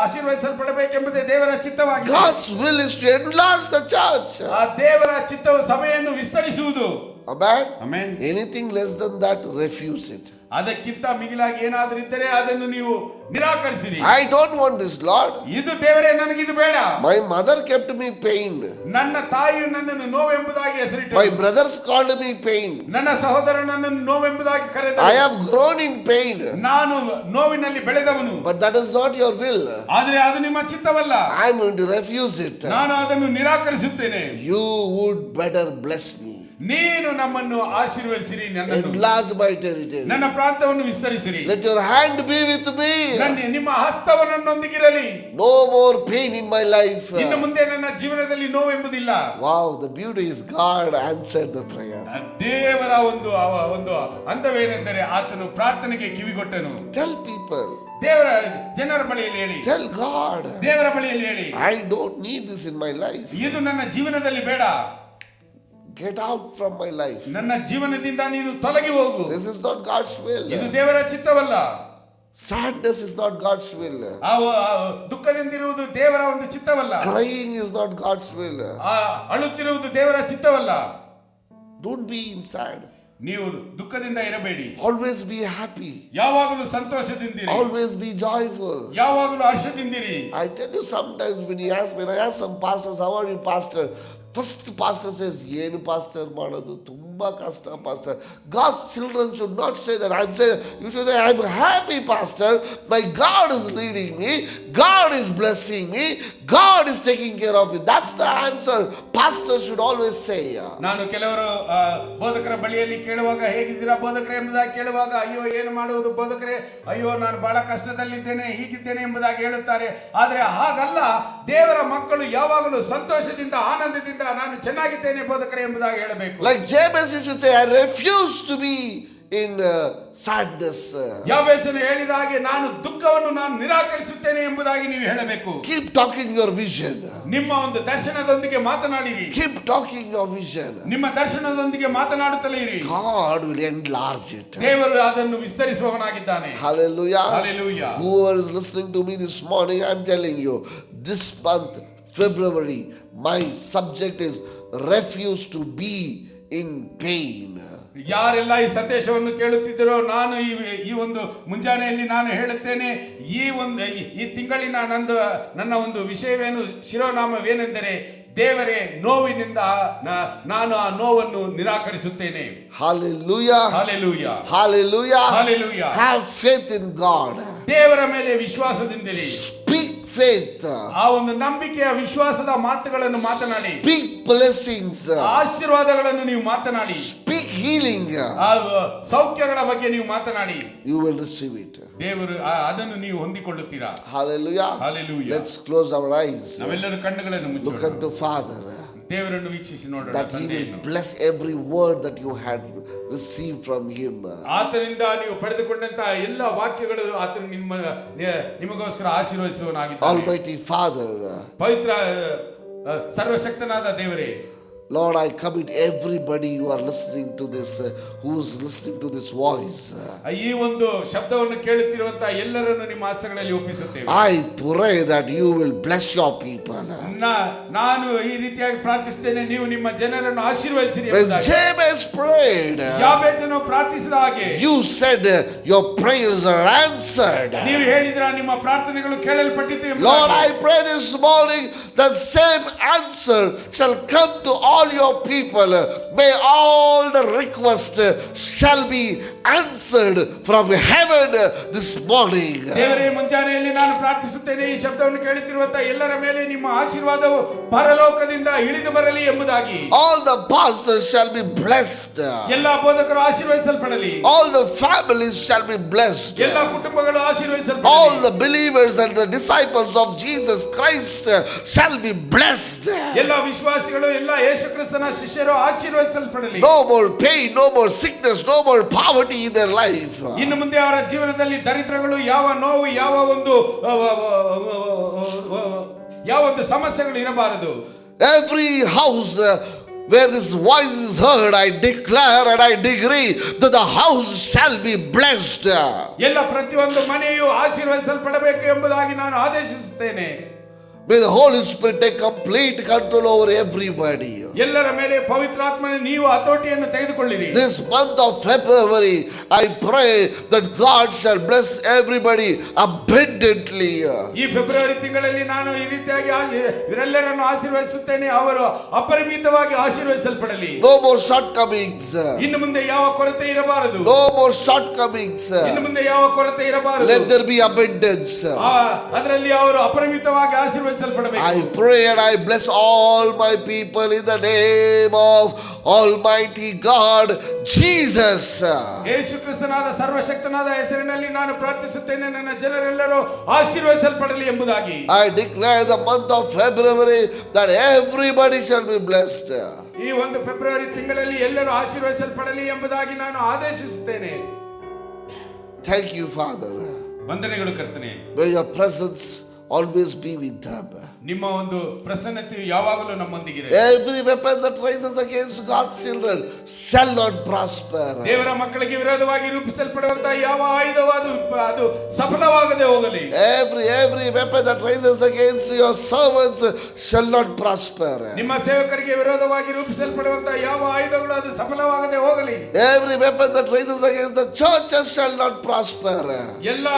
ಆಶೀರ್ವದಿಸಲ್ಪಡಬೇಕೆಂಬುದೇ ದೇವರ ಚಿತ್ತವಾಗಿದೆ. God's will is to enlarge the church. ಆ ದೇವರ ಚಿತ್ತವು ಸಭೆಯನ್ನು ವಿಸ್ತರಿಸುವುದು. Amen. Amen. Anything less than that, refuse it. ಅದಕ್ಕಿಂತ ಮಿಗಿಲಾಗಿ ಏನಾದರೂ ಇದ್ದರೆ ಅದನ್ನು ನೀವು ನಿರಾಕರಿಸಿರಿ. I don't want this, Lord. ಇದು ದೇವರೇ, ನನಗಿದು ಬೇಡ. My mother kept me pained. ನನ್ನ ತಾಯಿಯು ನನ್ನನ್ನು ನೋವೆಂಬುದಾಗಿ ಹೆಸರಿಟ್ಟಳು. My brothers called me pain. ನನ್ನ ಸಹೋದರ ನನ್ನನ್ನು ನೋವೆಂಬುದಾಗಿ ಕರೆದ. I have grown in pain. ನಾನು ನೋವಿನಲ್ಲಿ ಬೆಳೆದವನು. But that is not your will. ಆದರೆ ಅದು ನಿಮ್ಮ ಚಿತ್ತವಲ್ಲ. I am going to refuse it. ನಾನು ಅದನ್ನು ನಿರಾಕರಿಸುತ್ತೇನೆ. You would better bless me. ನೀನು ನಮ್ಮನ್ನು ಆಶೀರ್ವದಿಸಿರಿ, ನನ್ನನ್ನು enlarge my territory. ನನ್ನ ಪ್ರಾಂತ್ಯವನ್ನು ವಿಸ್ತರಿಸಿರಿ. Let your hand be with me. ನಿಮ್ಮ ಹಸ್ತವು ನನ್ನೊಂದಿಗಿರಲಿ. No more pain in my life. ಇನ್ನು ಮುಂದೆ ನನ್ನ ಜೀವನದಲ್ಲಿ ನೋವೆಂಬುದಿಲ್ಲ. Wow, the beauty is God answered the prayer. ದೇವರ ಒಂದು ಅಂದವೇನೆಂದರೆ ಆತನು ಪ್ರಾರ್ಥನೆಗೆ ಕಿವಿಗೊಟ್ಟನು. Tell people. ದೇವರ ಜನರ ಬಳಿಯಲ್ಲಿ ಹೇಳಿ. Tell God. ದೇವರ ಬಳಿಯಲ್ಲಿ ಹೇಳಿ, I don't need this in my life. ಇದು ನನ್ನ ಜೀವನದಲ್ಲಿ ಬೇಡ. Get out from my life. ನನ್ನ ಜೀವನದಿಂದ ನೀನು ತೊಲಗಿ ಹೋಗು. This is not God's will. ಇದು ದೇವರ ಚಿತ್ತವಲ್ಲ. Sadness is not God's will. ದುಃಖದಿಂದಿರುವುದು ದೇವರ ಒಂದು ಚಿತ್ತವಲ್ಲ. Crying is not God's will. ಅಳುತ್ತಿರುವುದು ದೇವರ ಚಿತ್ತವಲ್ಲ. Don't be sad. ನೀವು ದುಃಖದಿಂದ ಇರಬೇಡಿ. Always be happy. ಯಾವಾಗಲೂ ಸಂತೋಷದಿಂದಿರಿ. Always be joyful. ಯಾವಾಗಲೂ ಹರ್ಷದಿಂದಿರಿ. I tell you, sometimes when I ask some pastors, how are you, pastor? First pastor says, ಏನು pastor ಮಾಡೋದು ತುಂಬಾ ಕಷ್ಟ pastor. God's children should not say that. I'm saying, you should say, I'm happy pastor. My God is leading me. God is blessing me. God is taking care of me. That's the answer. Pastor should always say. ನಾನು ಕೆಲವರು ಬೋಧಕರ ಬಳಿಯಲ್ಲಿ ಕೇಳುವಾಗ ಹೇಗಿದ್ದೀರಾ ಬೋಧಕರೇ ಎಂಬುದಾಗಿ ಕೇಳುವಾಗ, ಅಯ್ಯೋ ಏನು ಮಾಡುವುದು ಬೋಧಕರೇ, ಅಯ್ಯೋ ನಾನು ಬಹಳ ಕಷ್ಟದಲ್ಲಿದ್ದೇನೆ, ಹೀಗಿದ್ದೇನೆ ಎಂಬುದಾಗಿ ಹೇಳುತ್ತಾರೆ. ಆದರೆ ಹಾಗಲ್ಲ, ದೇವರ ಮಕ್ಕಳು ಯಾವಾಗಲೂ ಸಂತೋಷದಿಂದ ಆನಂದದಿಂದ ನಾನು ಚೆನ್ನಾಗಿದ್ದೇನೆ ಬೋಧಕರೇ ಎಂಬುದಾಗಿ ಹೇಳಬೇಕು. Like Jabez, you should say, I refuse to be in sadness. ಯಾಬೇಚನು ಹೇಳಿದ ಹಾಗೆ ನಾನು ದುಃಖವನ್ನು ನಾನು ನಿರಾಕರಿಸುತ್ತೇನೆ ಎಂಬುದಾಗಿ ನೀವು ಹೇಳಬೇಕು. Keep talking your vision. ನಿಮ್ಮ ಒಂದು ದರ್ಶನದೊಂದಿಗೆ ಮಾತನಾಡಿರಿ. Keep talking your vision. ನಿಮ್ಮ ದರ್ಶನದೊಂದಿಗೆ ಮಾತನಾಡುತ್ತಲೇ ಇರಿ. God will enlarge it. ದೇವರು ಅದನ್ನು ವಿಸ್ತರಿಸುವವನಾಗಿದ್ದಾನೆ. Hallelujah. Hallelujah. Whoever is listening to me this morning, I'm telling you, this month, February, my subject is refuse to be in pain. ಯಾರೆಲ್ಲ ಈ ಸಂದೇಶವನ್ನು ಕೇಳುತ್ತಿದ್ದರೋ, ನಾನು ಈ ಒಂದು ಮುಂಜಾನೆಯಲ್ಲಿ ನಾನು ಹೇಳುತ್ತೇನೆ, ಈ ತಿಂಗಳಿನ ನನ್ನ ಒಂದು ವಿಷಯವೇನು, ಶಿರೋನಾಮವೇನೆಂದರೆ, ದೇವರೇ ನೋವಿನಿಂದ ನಾನು ಆ ನೋವನ್ನು ನಿರಾಕರಿಸುತ್ತೇನೆ. Hallelujah. Hallelujah. Hallelujah. Hallelujah. Have faith in God. ದೇವರ ಮೇಲೆ ವಿಶ್ವಾಸದಿಂದಿರಿ. Speak faith. ಆ ಒಂದು ನಂಬಿಕೆಯ ವಿಶ್ವಾಸದ ಮಾತುಗಳನ್ನು ಮಾತನಾಡಿ. Speak blessings. ಆಶೀರ್ವಾದಗಳನ್ನು ನೀವು ಮಾತನಾಡಿ. Speak healing. ಸೌಖ್ಯಗಳ ಬಗ್ಗೆ ನೀವು ಮಾತನಾಡಿ. You will receive it. ದೇವರು ಅದನ್ನು ನೀವು ಹೊಂದಿಕೊಳ್ಳುತ್ತೀರಾ. Hallelujah. Hallelujah. Let's close our eyes. ನಾವೆಲ್ಲರೂ ಕಣ್ಣುಗಳನ್ನು ಮುಚ್ಚೋಣ. Look unto Father. ದೇವರನ್ನು ವೀಕ್ಷಿಸಿ ನೋಡೋಣ. That He will bless every word that you had received from Him. ಆತನಿಂದ ನೀವು ಪಡೆದುಕೊಂಡಂತ ಎಲ್ಲ ವಾಕ್ಯಗಳು ಆತನು ನಿಮಗೋಸ್ಕರ ಆಶೀರ್ವದಿಸುವನಾಗಿದ್ದಾನೆ. Almighty Father. ಪವಿತ್ರ ಸರ್ವಶಕ್ತನಾದ ದೇವರೇ, Lord, I commit everybody who are listening to this, who is listening to this voice. ಈ ಒಂದು ಶಬ್ದವನ್ನು ಕೇಳುತ್ತಿರುವಂತ ಎಲ್ಲರನ್ನು ನಿಮ್ಮ ಹಸ್ತಗಳಲ್ಲಿ ಒಪ್ಪಿಸುತ್ತೇವೆ. I pray that you will bless your people. ನಾನು ಈ ರೀತಿಯಾಗಿ ಪ್ರಾರ್ಥಿಸುತ್ತೇನೆ, ನೀವು ನಿಮ್ಮ ಜನರನ್ನು ಆಶೀರ್ವದಿಸಿರಿ. When Jabez prayed, ಯಾಬೇಚನು ಪ್ರಾರ್ಥಿಸಿದ ಹಾಗೆ, you said your prayers are answered. ನೀವು ಹೇಳಿದ್ರ ನಿಮ್ಮ ಪ್ರಾರ್ಥನೆಗಳು ಕೇಳಲ್ಪಟ್ಟಿತು ಎಂಬುದಾಗಿ. Lord, I pray this morning that same answer shall come to all your people. May all the requests shall be answered from heaven this morning. ದೇವರೇ, ಮುಂಜಾನೆಯಲ್ಲಿ ನಾನು ಪ್ರಾರ್ಥಿಸುತ್ತೇನೆ, ಈ ಶಬ್ದವನ್ನು ಕೇಳುತ್ತಿರುವಂತ ಎಲ್ಲರ ಮೇಲೆ ನಿಮ್ಮ ಆಶೀರ್ವಾದವು ಪರಲೋಕದಿಂದ ಇಳಿದು ಬರಲಿ ಎಂಬುದಾಗಿ. All the pastors shall be blessed. ಎಲ್ಲ ಬೋಧಕರು ಆಶೀರ್ವದಿಸಲ್ಪಡಲಿ. All the families shall be blessed. ಎಲ್ಲ ಕುಟುಂಬಗಳು ಆಶೀರ್ವದಿಸಲ್ಪಡಲಿ. All the believers and the disciples of Jesus Christ shall be blessed. ಎಲ್ಲ ವಿಶ್ವಾಸಿಗಳು, ಎಲ್ಲ ಯೇಸು ಕ್ರಿಸ್ತನ ಶಿಷ್ಯರು ಆಶೀರ್ವದಿಸಲ್ಪಡಲಿ. No more pain, no more sickness, no more poverty in their life. ಇನ್ನು ಮುಂದೆ ಅವರ ಜೀವನದಲ್ಲಿ ದರಿದ್ರಗಳು, ಯಾವ ನೋವು, ಯಾವ ಒಂದು ಸಮಸ್ಯೆಗಳು ಇರಬಾರದು. Every house where this voice is heard, I declare and I decree that the house shall be blessed. ಎಲ್ಲ ಪ್ರತಿಯೊಂದು ಮನೆಯು ಆಶೀರ್ವದಿಸಲ್ಪಡಬೇಕು ಎಂಬುದಾಗಿ ನಾನು ಆದೇಶಿಸುತ್ತೇನೆ. May the Holy Spirit take complete control over everybody. ಎಲ್ಲರ ಮೇಲೆ ಪವಿತ್ರಾತ್ಮನ ನೀವು ಹತೋಟಿಯನ್ನು ತೆಗೆದುಕೊಳ್ಳಿರಿ. This month of February, I pray that God shall bless everybody abundantly. ಈ ಫೆಬ್ರವರಿ ತಿಂಗಳಲ್ಲಿ ನಾನು ಈ ರೀತಿಯಾಗಿ ಇವರೆಲ್ಲರನ್ನು ಆಶೀರ್ವದಿಸುತ್ತೇನೆ, ಅವರು ಅಪರಿಮಿತವಾಗಿ ಆಶೀರ್ವದಿಸಲ್ಪಡಲಿ. No more shortcomings. ಇನ್ನು ಮುಂದೆ ಯಾವ ಕೊರತೆ ಇರಬಾರದು. No more shortcomings. ಇನ್ನು ಮುಂದೆ ಯಾವ ಕೊರತೆ ಇರಬಾರದು. Let there be abundance. ಅದರಲ್ಲಿ ಅವರು ಅಪರಿಮಿತವಾಗಿ ಆಶೀರ್ವದಿಸಲ್ಪಡಬೇಕು. I pray and I bless all my people in the name of Almighty God Jesus. ಯೇಸು ಕ್ರಿಸ್ತನಾದ ಸರ್ವಶಕ್ತನಾದ ಹೆಸರಿನಲ್ಲಿ ನಾನು ಪ್ರಾರ್ಥಿಸುತ್ತೇನೆ, ನನ್ನ ಜನರೆಲ್ಲರೂ ಆಶೀರ್ವದಿಸಲ್ಪಡಲಿ ಎಂಬುದಾಗಿ. I declare the month of February that everybody shall be blessed. ಈ ಒಂದು ಫೆಬ್ರವರಿ ತಿಂಗಳಲ್ಲಿ ಎಲ್ಲರೂ ಆಶೀರ್ವದಿಸಲ್ಪಡಲಿ ಎಂಬುದಾಗಿ ನಾನು ಆದೇಶಿಸುತ್ತೇನೆ. Thank you, Father. ವಂದನೆಗಳು ಕರ್ತನೇ. May your presence always be with them. ನಿಮ್ಮ ಒಂದು ಪ್ರಸನ್ನತೆಯು ಯಾವಾಗಲೂ ನಮ್ಮೊಂದಿಗಿದೆ. Every weapon that rises against God's children shall not prosper. ದೇವರ ಮಕ್ಕಳಿಗೆ ವಿರೋಧವಾಗಿ ರೂಪಿಸಲ್ಪಡುವಂತಹ ಯಾವ ಆಯುಧವೂ ಅದು ಸಫಲವಾಗದೆ ಹೋಗಲಿ. Every weapon that rises against your servants shall not prosper. ನಿಮ್ಮ ಸೇವಕರಿಗೆ ವಿರೋಧವಾಗಿ ರೂಪಿಸಲ್ಪಡುವಂತಹ ಯಾವ ಆಯುಧಗಳು ಅದು ಸಫಲವಾಗದೆ ಹೋಗಲಿ. Every weapon that rises against the churches shall not prosper. ಎಲ್ಲ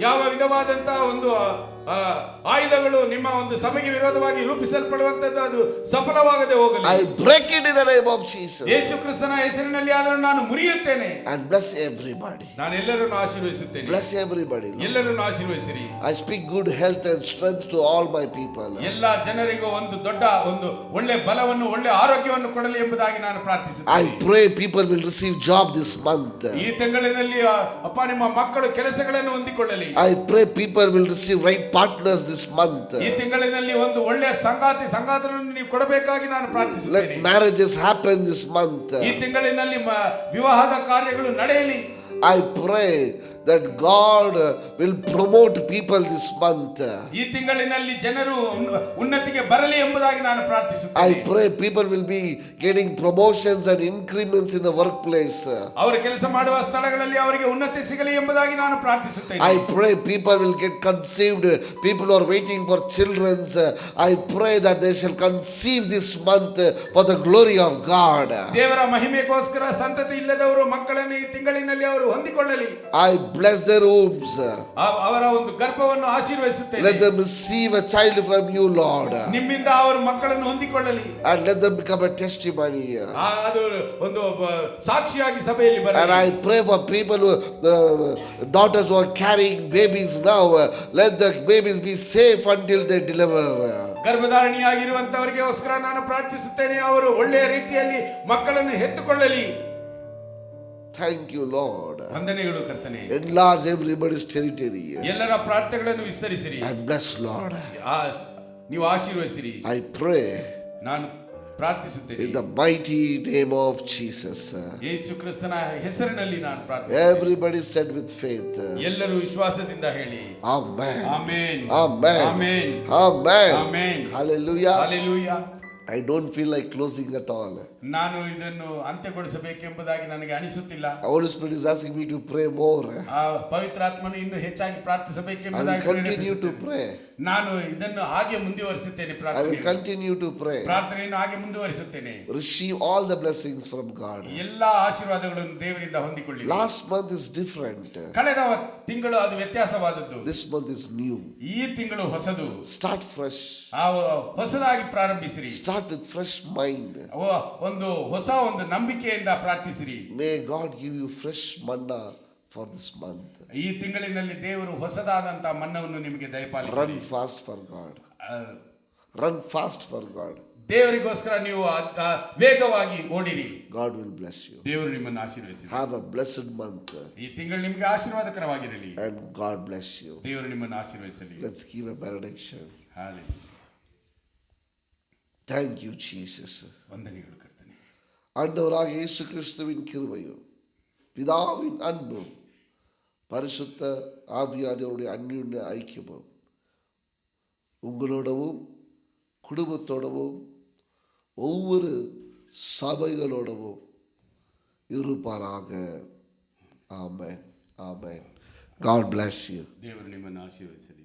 ಯಾವ ವಿಧವಾದಂತಹ ಒಂದು ಆಯುಧಗಳು ನಿಮ್ಮ ಒಂದು ಸಭೆಗೆ ವಿರೋಧವಾಗಿ ರೂಪಿಸಲ್ಪಡುವಂತದ್ದು ಅದು ಸಫಲವಾಗದೆ ಹೋಗಲಿ. I break it in the name of Jesus. ಯೇಸು ಕ್ರಿಸ್ತನ ಹೆಸರಿನಲ್ಲಿ ಆದರೂ ನಾನು ಮುರಿಯುತ್ತೇನೆ. And bless everybody. ನಾನು ಎಲ್ಲರನ್ನು ಆಶೀರ್ವದಿಸುತ್ತೇನೆ. Bless everybody. ಎಲ್ಲರನ್ನು ಆಶೀರ್ವದಿಸಿರಿ. I speak good health and strength to all my people. ಎಲ್ಲ ಜನರಿಗೂ ಒಂದು ದೊಡ್ಡ ಒಂದು ಒಳ್ಳೆ ಬಲವನ್ನು ಒಳ್ಳೆ ಆರೋಗ್ಯವನ್ನು ಕೊಡಲಿ ಎಂಬುದಾಗಿ ನಾನು ಪ್ರಾರ್ಥಿಸುತ್ತೇನೆ. I pray people will receive job this month. ಈ ತಿಂಗಳಿನಲ್ಲಿ ಅಪ್ಪ ನಿಮ್ಮ ಮಕ್ಕಳು ಕೆಲಸಗಳನ್ನು ಹೊಂದಿಕೊಳ್ಳಲಿ. I pray people will receive right partners this month. ಈ ತಿಂಗಳಿನಲ್ಲಿ ಒಂದು ಒಳ್ಳೆ ಸಂಗಾತಿಗಳನ್ನು ನೀವು ಕೊಡಬೇಕಾಗಿ ನಾನು ಪ್ರಾರ್ಥಿಸುತ್ತೇನೆ. Let marriages happen this month. ಈ ತಿಂಗಳಿನಲ್ಲಿ ವಿವಾಹದ ಕಾರ್ಯಗಳು ನಡೆಯಲಿ. I pray that God will promote people this month. ಈ ತಿಂಗಳಿನಲ್ಲಿ ಜನರು ಉನ್ನತಿಗೆ ಬರಲಿ ಎಂಬುದಾಗಿ ನಾನು ಪ್ರಾರ್ಥಿಸುತ್ತೇನೆ. I pray people will be getting promotions and increments in the workplace. ಅವರು ಕೆಲಸ ಮಾಡುವ ಸ್ಥಳಗಳಲ್ಲಿ ಅವರಿಗೆ ಉನ್ನತಿ ಸಿಗಲಿ ಎಂಬುದಾಗಿ ನಾನು ಪ್ರಾರ್ಥಿಸುತ್ತೇನೆ. I pray people will get conceived. People who are waiting for children, I pray that they shall conceive this month for the glory of God. ದೇವರ ಮಹಿಮೆಗೋಸ್ಕರ ಸಂತತಿ ಇಲ್ಲದವರು ಮಕ್ಕಳನ್ನು ಈ ತಿಂಗಳಿನಲ್ಲಿ ಅವರು ಹೊಂದಿಕೊಳ್ಳಲಿ. I bless their wombs. ಅವರ ಒಂದು ಗರ್ಭವನ್ನು ಆಶೀರ್ವದಿಸುತ್ತೇನೆ. Let them receive a child from you, Lord. ನಿಮ್ಮಿಂದ ಅವರು ಮಕ್ಕಳನ್ನು ಹೊಂದಿಕೊಳ್ಳಲಿ. And let them become a testimony. ಅದು ಒಂದು ಸಾಕ್ಷಿಯಾಗಿ ಸಭೆಯಲ್ಲಿ ಬರಲಿ. And I pray for people who daughters who are carrying babies now. Let the babies be safe until they deliver. ಗರ್ಭಧಾರಣಿಯಾಗಿರುವಂತವರಿಗೋಸ್ಕರ ನಾನು ಪ್ರಾರ್ಥಿಸುತ್ತೇನೆ. ಅವರು ಒಳ್ಳೆಯ ರೀತಿಯಲ್ಲಿ ಮಕ್ಕಳನ್ನು ಹೆತ್ತುಕೊಳ್ಳಲಿ. Thank you, Lord. ವಂದನೆಗಳು ಕರ್ತನೇ. Enlarge everybody's territory. ಎಲ್ಲರ ಪ್ರಾರ್ಥನೆಗಳನ್ನು ವಿಸ್ತರಿಸಿರಿ. And bless, Lord. ನೀವು ಆಶೀರ್ವದಿಸಿರಿ. I pray ನಾನು ಪ್ರಾರ್ಥಿಸುತ್ತೇನೆ in the mighty name of Jesus. ಯೇಸು ಕ್ರಿಸ್ತನ ಹೆಸರಿನಲ್ಲಿ ನಾನು ಪ್ರಾರ್ಥಿಸುತ್ತೇನೆ. Everybody said with faith. ಎಲ್ಲರೂ ವಿಶ್ವಾಸದಿಂದ ಹೇಳಿ. Amen. Amen. Amen. Amen. Amen. Amen. Hallelujah. Hallelujah. I don't feel like closing at all. ನಾನು ಇದನ್ನು ಅಂತ್ಯಗೊಳಿಸಬೇಕೆಂಬುದಾಗಿ ನನಗೆ ಅನಿಸುತ್ತಿಲ್ಲ. Holy Spirit is asking me to pray more. ಪವಿತ್ರಾತ್ಮನು ಇನ್ನೂ ಹೆಚ್ಚಾಗಿ ಪ್ರಾರ್ಥಿಸಬೇಕೆಂಬುದಾಗಿ continue to pray. ನಾನು ಇದನ್ನು ಹಾಗೆ ಮುಂದುವರಿಸುತ್ತೇನೆ. I will continue to pray. ಪ್ರಾರ್ಥನೆಯನ್ನು ಹಾಗೆ ಮುಂದುವರಿಸುತ್ತೇನೆ. Receive all the blessings from God. ಎಲ್ಲಾ ಆಶೀರ್ವಾದಗಳನ್ನು ದೇವರಿಂದ ಹೊಂದಿಕೊಳ್ಳಿ. Last month is different. ಕಳೆದ ತಿಂಗಳು ಅದು ವ್ಯತ್ಯಾಸವಾದದ್ದು. This month is new. ಈ ತಿಂಗಳು ಹೊಸದು. Start fresh. ಹೊಸದಾಗಿ ಪ್ರಾರಂಭಿಸಿರಿ. Start with fresh mind. ಒಂದು ಹೊಸ ಒಂದು ನಂಬಿಕೆಯಿಂದ ಪ್ರಾರ್ಥಿಸಿರಿ. May God give you fresh manna for this month. ಈ ತಿಂಗಳಿನಲ್ಲಿ ದೇವರು ಹೊಸದಾದಂತಹ ಮನ್ನವನ್ನು ನಿಮಗೆ ದಯಪಾಲಿಸಲಿ. Run fast for God. Run fast for God. ದೇವರಿಗೋಸ್ಕರ ನೀವು ವೇಗವಾಗಿ ಓಡಿರಿ. God will bless you. ದೇವರು ನಿಮ್ಮನ್ನು ಆಶೀರ್ವದಿಸಲಿ. Have a blessed month. ಈ ತಿಂಗಳು ನಿಮಗೆ ಆಶೀರ್ವಾದಕರವಾಗಿರಲಿ. And God bless you. ದೇವರು ನಿಮ್ಮನ್ನು ಆಶೀರ್ವದಿಸಲಿ. Let's give a benediction. Hallelujah. Thank you, Jesus. ವಂದನೆಗಳು ಕರ್ತನೇ. ஆண்டவராக இயேசு கிறிஸ்துவின் கிருபையும் பிதாவின் அன்பும் பரிசுத்த ஆவியானவருடைய அந்யோன்ய ஐக்கியமும் உங்களோடவும் குடும்பத்தோடவும் ஒவ்வொரு சபைகளோடவும் இருப்பாராக. ஆமென். ஆமென். God bless you. ದೇವರು ನಿಮ್ಮನ್ನು ಆಶೀರ್ವದಿಸಲಿ.